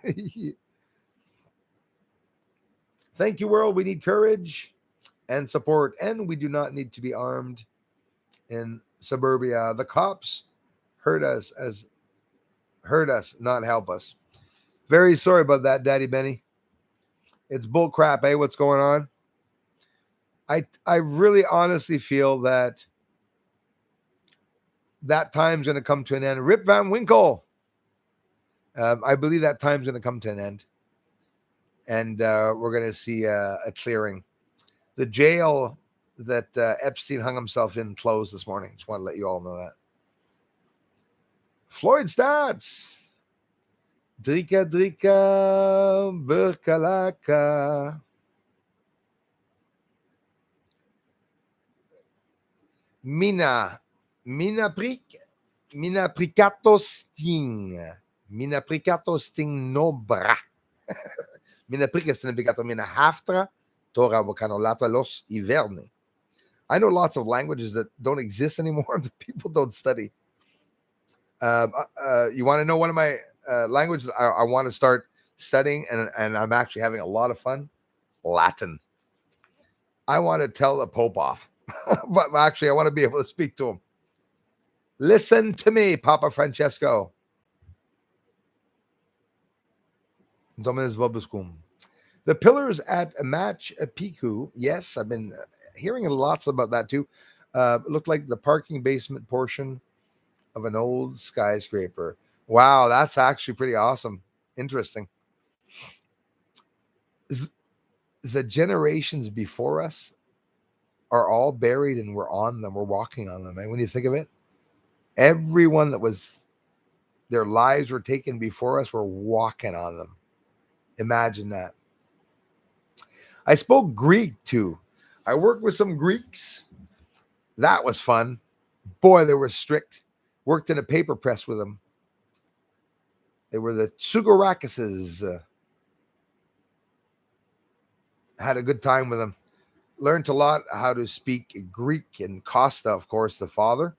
Thank you, world. We need courage and support, and we do not need to be armed in suburbia. The cops hurt us, not help us. Very sorry about that, Daddy Benny. It's bull crap, eh? What's going on? I really honestly feel that time's going to come to an end. Rip Van Winkle. I believe that time's going to come to an end, and we're going to see a clearing. The jail that Epstein hung himself in closed this morning. Just want to let you all know that. Floyd Stats. Drika Burkalaka. Mina Pricato Sting. Mina Pricato Sting Nobra. Mina Pricato Sting Mina Haftra. Tora Vocanolata Los Iverne. I know lots of languages that don't exist anymore that people don't study. You want to know one of my languages I want to start studying, and I'm actually having a lot of fun? Latin. I want to tell the Pope off. But actually, I want to be able to speak to him. Listen to me, Papa Francesco. Dominus Vobiscum. The pillars at Machu Picchu. Yes, I've been hearing lots about that too. It looked like the parking basement portion of an old skyscraper. Wow, that's actually pretty awesome. Interesting. The generations before us are all buried and we're on them. We're walking on them. And when you think of it, everyone that was, their lives were taken before us, we're walking on them. Imagine that. I spoke Greek too. I worked with some Greeks. That was fun. Boy, they were strict. Worked in a paper press with them. They were the Tsougorakises. Had a good time with them. Learned a lot how to speak Greek. And Costa, of course, the father.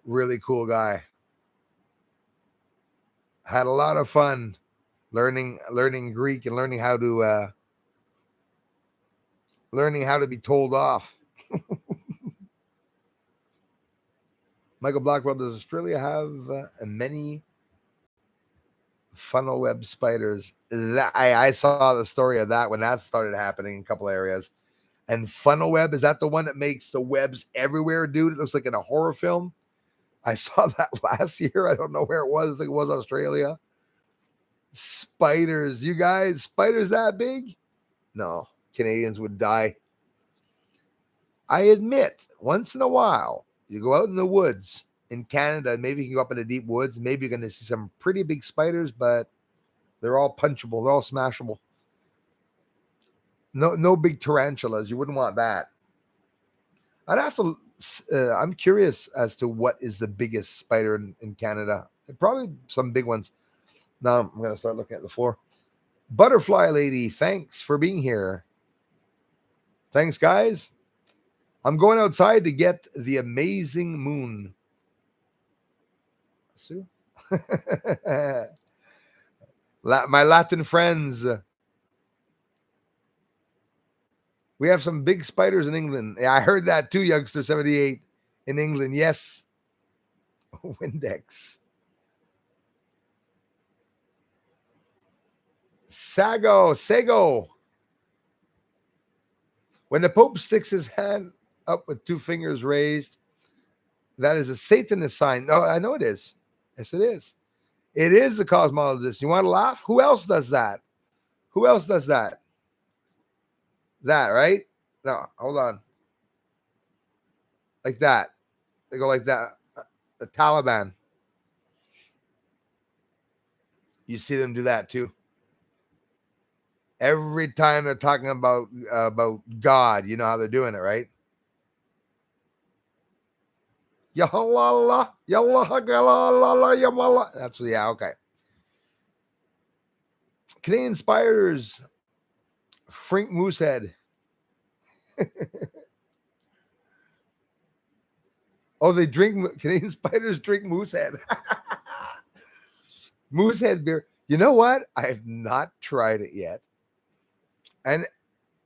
Really cool guy. Had a lot of fun learning Greek and learning how to be told off. Michael Blackwell, does Australia have many funnel web spiders? I saw the story of that when that started happening in a couple areas. And funnel web, is that the one that makes the webs everywhere, dude? It looks like in a horror film. I saw that last year. I don't know where it was. I think it was Australia. Spiders, you guys, spiders that big? No, Canadians would die. I admit, once in a while, you go out in the woods in Canada, maybe you can go up in the deep woods. Maybe you're going to see some pretty big spiders, but they're all punchable. They're all smashable. No big tarantulas. You wouldn't want that. I'd have to, I'm curious as to what is the biggest spider in Canada. Probably some big ones. Now I'm going to start looking at the floor. Butterfly Lady, thanks for being here. Thanks, guys. I'm going outside to get the amazing moon. Sue? My Latin friends. We have some big spiders in England. Yeah, I heard that too, Youngster 78. In England, yes. Windex. Sago. When the Pope sticks his hand up with two fingers raised, that is a Satanist sign. No, I know it is. Yes, it is. It is the cosmologist. You want to laugh? Who else does that? Who else does that? That, right? No, hold on. Like that. They go like that. The Taliban. You see them do that too. Every time they're talking about God, you know how they're doing it, right? Yahalala, yamala. That's, yeah, okay. Canadian spiders, Frank Moosehead. Oh, they drink, Canadian spiders drink Moosehead. Moosehead beer. You know what? I have not tried it yet. And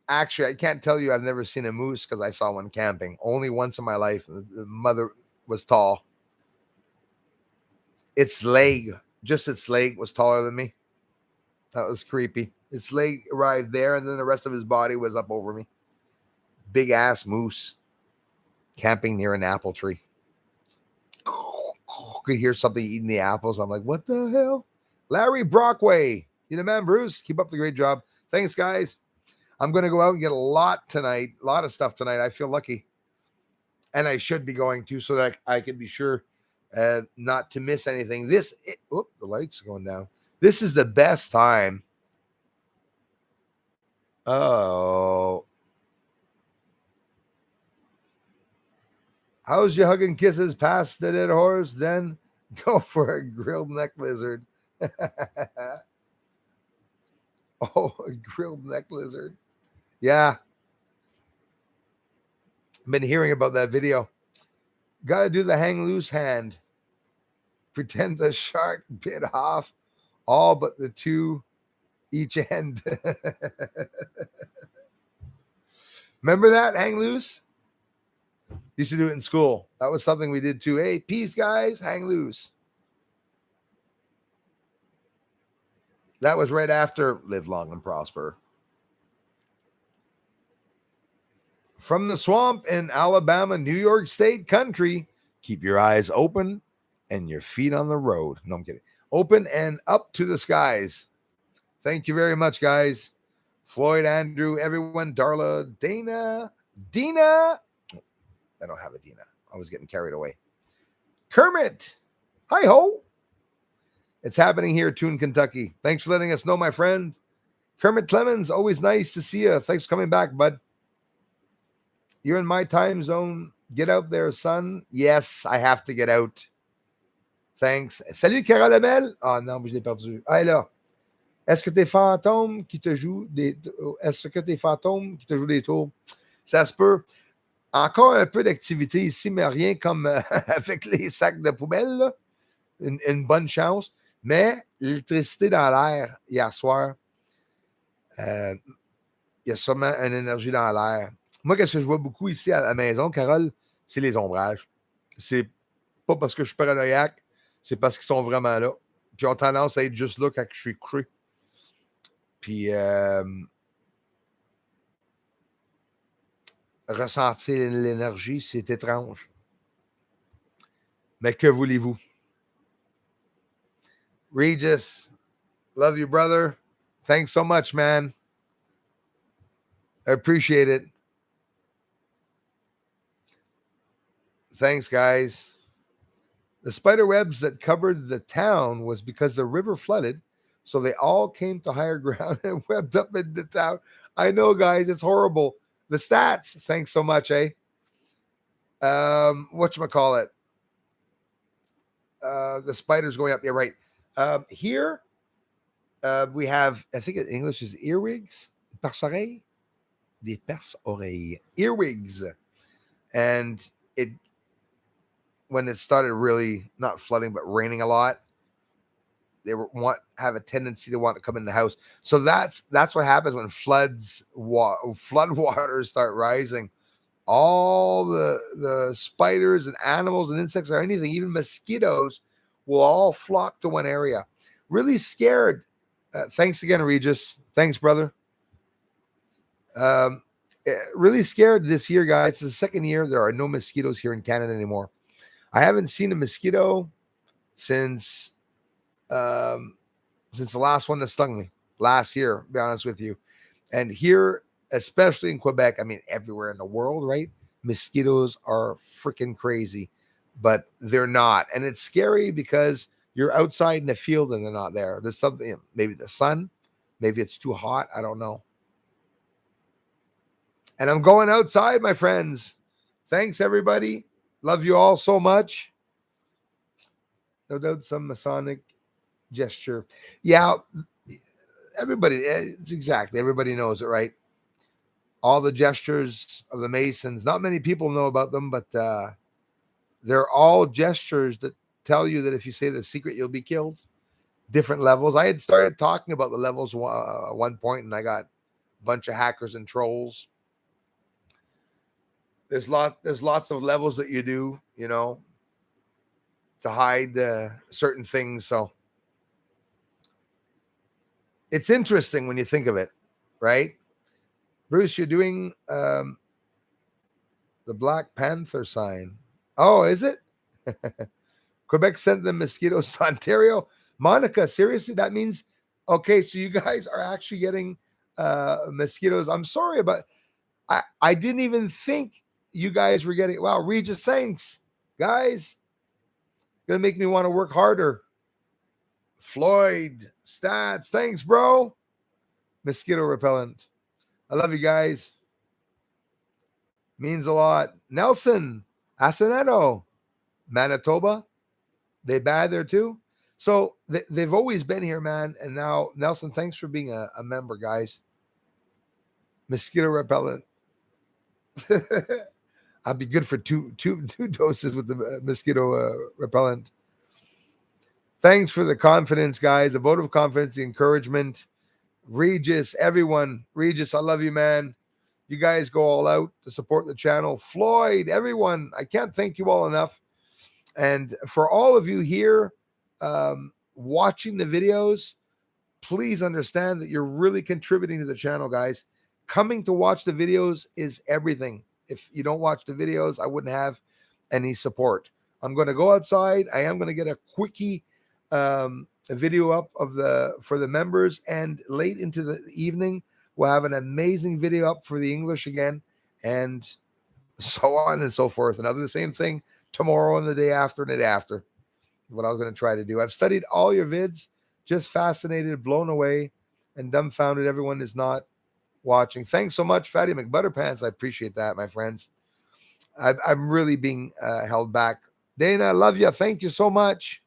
actually, I can't tell you I've never seen a moose because I saw one camping. Only once in my life. The mother was tall. Its leg was taller than me. That was creepy. Its leg arrived there, and then the rest of his body was up over me. Big ass moose camping near an apple tree. Could hear something eating the apples. I'm like, what the hell? Larry Brockway. You the man, Bruce. Keep up the great job. Thanks, guys. I'm going to go out and get a lot of stuff tonight. I feel lucky. And I should be going to so that I can be sure not to miss anything. The light's going down. This is the best time. Oh. How's your hug and kisses past the dead horse? Then go for a grilled neck lizard. Oh, a grilled neck lizard. Yeah. Been hearing about that video. Got to do the hang loose hand. Pretend the shark bit off all but the two each end. Remember that? Hang loose? Used to do it in school. That was something we did too. Hey, peace, guys. Hang loose. That was right after Live Long and Prosper. From the swamp in Alabama, New York State country, keep your eyes open and your feet on the road. No, I'm kidding. Open and up to the skies. Thank you very much, guys. Floyd, Andrew, everyone, Darla, Dina. I don't have a Dina. I was getting carried away. Kermit. Hi ho. It's happening here too in Kentucky. Thanks for letting us know, my friend. Kermit Clemens, always nice to see you. Thanks for coming back, bud. You're in my time zone. Get out there, son. Yes, I have to get out. Thanks. Salut, Carole Lemel. Ah non, je l'ai perdu. Ah, là. Est-ce que tes fantômes qui te jouent des... Est-ce que tes fantômes qui te jouent des tours? Ça se peut. Encore un peu d'activité ici, mais rien comme avec les sacs de poubelle. Là. Une bonne chance. Mais l'électricité dans l'air hier soir, il y a sûrement une énergie dans l'air. Moi, qu'est-ce que je vois beaucoup ici à la maison, Carole, c'est les ombrages. C'est pas parce que je suis paranoïaque, c'est parce qu'ils sont vraiment là. Puis ils ont tendance à être juste là quand je suis cru. Puis ressentir l'énergie, c'est étrange. Mais que voulez-vous? Regis, love you, brother. Thanks so much, man. I appreciate it. Thanks, guys. The spider webs that covered the town was because the river flooded, so they all came to higher ground and webbed up in the town. I know, guys, it's horrible. The stats. Thanks so much, eh? Whatchamacallit? The spiders going up. Yeah, right. Here, we have, I think in English is earwigs. Perce-oreilles. Des perce-oreilles. Earwigs. And when it started really not flooding, but raining a lot, they have a tendency to want to come in the house. So that's what happens when flood waters start rising. All the spiders and animals and insects or anything, even mosquitoes, will all flock to one area. Really scared. Thanks again, Regis. Thanks, brother. Really scared this year, guys. It's the second year there are no mosquitoes here in Canada anymore. I haven't seen a mosquito since the last one that stung me last year, to be honest with you. And here, especially in Quebec, I mean, everywhere in the world, right? Mosquitoes are freaking crazy, but they're not. And it's scary because you're outside in the field and they're not there. There's something, maybe the sun, maybe it's too hot. I don't know. And I'm going outside, my friends. Thanks, everybody. Love you all so much. No doubt some Masonic gesture. Yeah, everybody knows it, right? All the gestures of the Masons. Not many people know about them, but they're all gestures that tell you that if you say the secret, you'll be killed. Different levels. I had started talking about the levels at one point, and I got a bunch of hackers and trolls. There's lots of levels that you do, to hide certain things. So it's interesting when you think of it, right? Bruce, you're doing the Black Panther sign. Oh, is it? Quebec sent the mosquitoes to Ontario. Monica, seriously, that means, okay, so you guys are actually getting mosquitoes. I'm sorry, but I didn't even think you guys were getting, wow, Regis, thanks. Guys, gonna make me want to work harder. Floyd, stats, thanks, bro. Mosquito repellent. I love you guys. Means a lot. Nelson, Aseneto, Manitoba. They bad there too. So they've always been here, man. And now, Nelson, thanks for being a member, guys. Mosquito repellent. I'll be good for two doses with the mosquito repellent. Thanks for the confidence, guys. The vote of confidence, the encouragement. Regis, everyone. Regis, I love you, man. You guys go all out to support the channel. Floyd, everyone. I can't thank you all enough. And for all of you here watching the videos, please understand that you're really contributing to the channel, guys. Coming to watch the videos is everything. If you don't watch the videos, I wouldn't have any support. I'm going to go outside. I am going to get a quickie a video up for the members, and late into the evening we'll have an amazing video up for the English again, and so on and so forth. And I'll do the same thing tomorrow and the day after and the day after. What I was going to try to do. I've studied all your vids, just fascinated, blown away, and dumbfounded everyone is not watching. Thanks so much, Fatty McButterpants. I appreciate that, my friends. I'm really being held back. Dana, I love you. Thank you so much.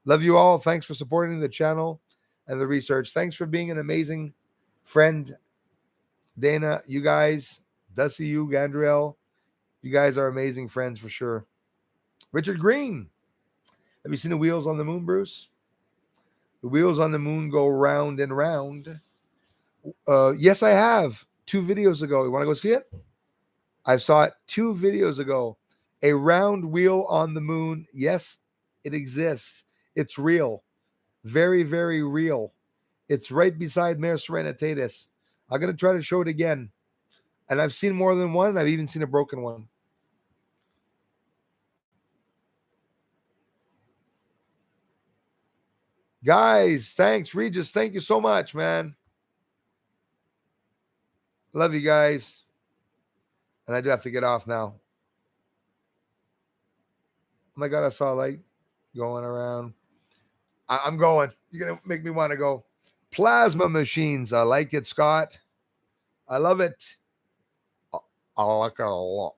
Love you all. Thanks for supporting the channel and the research. Thanks for being an amazing friend. Dana, you guys, Dusty, you, Gandriel, you guys are amazing friends for sure. Richard Green, have you seen the wheels on the moon, Bruce? The wheels on the moon go round and round. Yes, I have. 2 videos ago. You want to go see it? I saw it 2 videos ago. A round wheel on the moon. Yes, it exists. It's real. Very, very real. It's right beside Mare Serenitatis. I'm going to try to show it again. And I've seen more than one. I've even seen a broken one. Guys, thanks. Regis, thank you so much, man. Love you guys. And I do have to get off now. Oh my God, I saw a light going around. I'm going. You're going to make me want to go. Plasma machines. I like it, Scott. I love it. I like it a lot.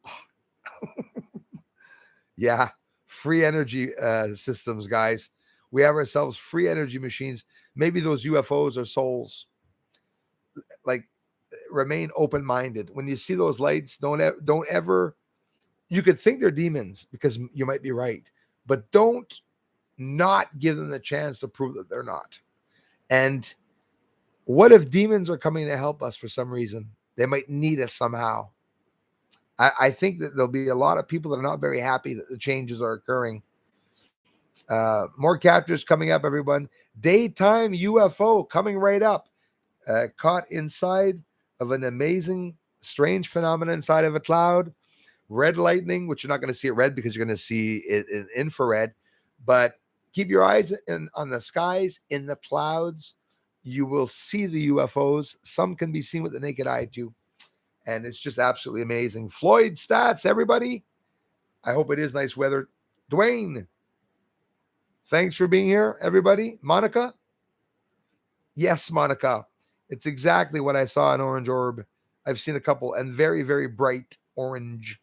Yeah. Free energy systems, guys. We have ourselves free energy machines. Maybe those UFOs are souls. Like, remain open-minded. When you see those lights, don't ever. You could think they're demons because you might be right, but don't not give them the chance to prove that they're not. And what if demons are coming to help us for some reason? They might need us somehow. I think that there'll be a lot of people that are not very happy that the changes are occurring. More captures coming up, everyone. Daytime UFO coming right up. Caught inside of an amazing, strange phenomenon inside of a cloud. Red lightning, which you're not going to see it red because you're going to see it in infrared. But keep your eyes on the skies, in the clouds. You will see the UFOs. Some can be seen with the naked eye too. And it's just absolutely amazing. Floyd Stats, everybody. I hope it is nice weather. Dwayne, thanks for being here, everybody. Monica? Yes, Monica. It's exactly what I saw in Orange Orb. I've seen a couple, and very, very bright orange.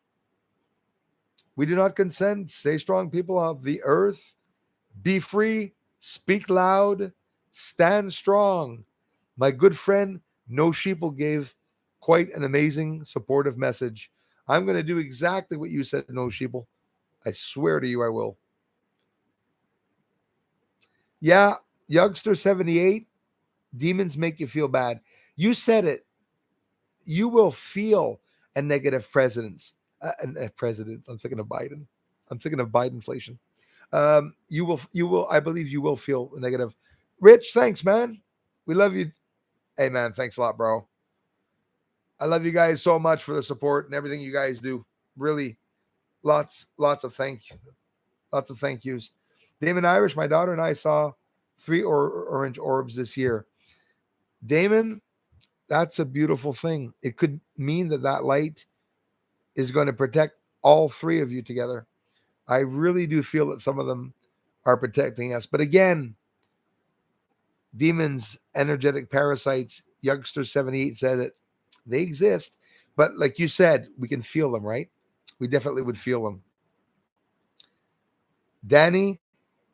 We do not consent. Stay strong, people of the earth. Be free. Speak loud. Stand strong. My good friend, No Sheeple, gave quite an amazing supportive message. I'm going to do exactly what you said, No Sheeple. I swear to you I will. Yeah, Youngster 78, demons make you feel bad. You said it. You will feel a negative presence. President. I'm thinking of Biden. I'm thinking of Bidenflation. You will, I believe you will feel negative. Rich, thanks, man. We love you. Hey, man, thanks a lot, bro. I love you guys so much for the support and everything you guys do. Really, lots of thank yous. Damon Irish, my daughter and I saw 3 orange orbs this year. Damon, that's a beautiful thing. It could mean that light is going to protect all 3 of you together. I really do feel that some of them are protecting us. But again, demons, energetic parasites, Youngster 78 said it. They exist. But like you said, we can feel them, right? We definitely would feel them. Danny,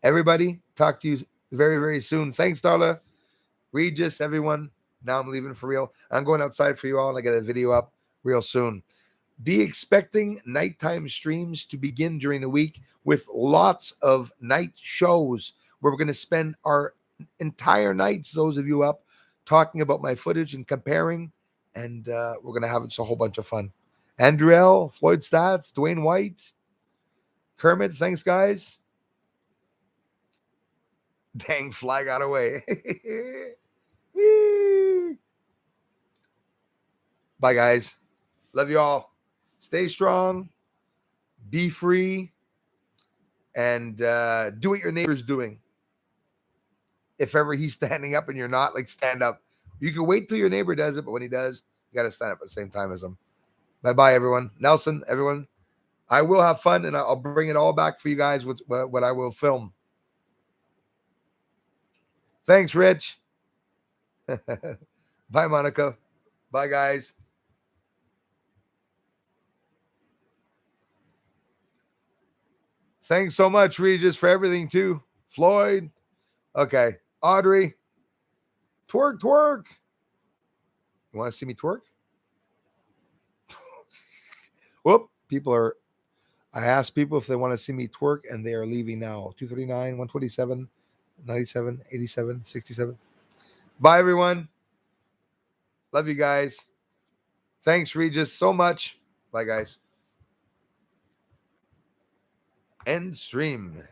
everybody, talk to you very, very soon. Thanks, Darla. Regis, everyone. Now I'm leaving for real. I'm going outside for you all, and I got a video up real soon. Be expecting nighttime streams to begin during the week with lots of night shows where we're going to spend our entire nights, those of you up, talking about my footage and comparing, and we're going to have a whole bunch of fun. Andriel, Floyd Stats, Dwayne White, Kermit, thanks, guys. Dang, fly got away. Bye, guys. Love you all. Stay strong, be free, and do what your neighbor's doing. If ever he's standing up and you're not, like, stand up. You can wait till your neighbor does it, but when he does, you got to stand up at the same time as him. Bye-bye, everyone. Nelson, everyone. I will have fun, and I'll bring it all back for you guys with what I will film. Thanks, Rich. Bye, Monica. Bye, guys. Thanks so much, Regis, for everything, too. Floyd. Okay. Audrey. Twerk, twerk. You want to see me twerk? Whoop. People are... I asked people if they want to see me twerk, and they are leaving now. 239, 127, 97, 87, 67. Bye, everyone. Love you guys. Thanks, Regis, so much. Bye, guys. End stream.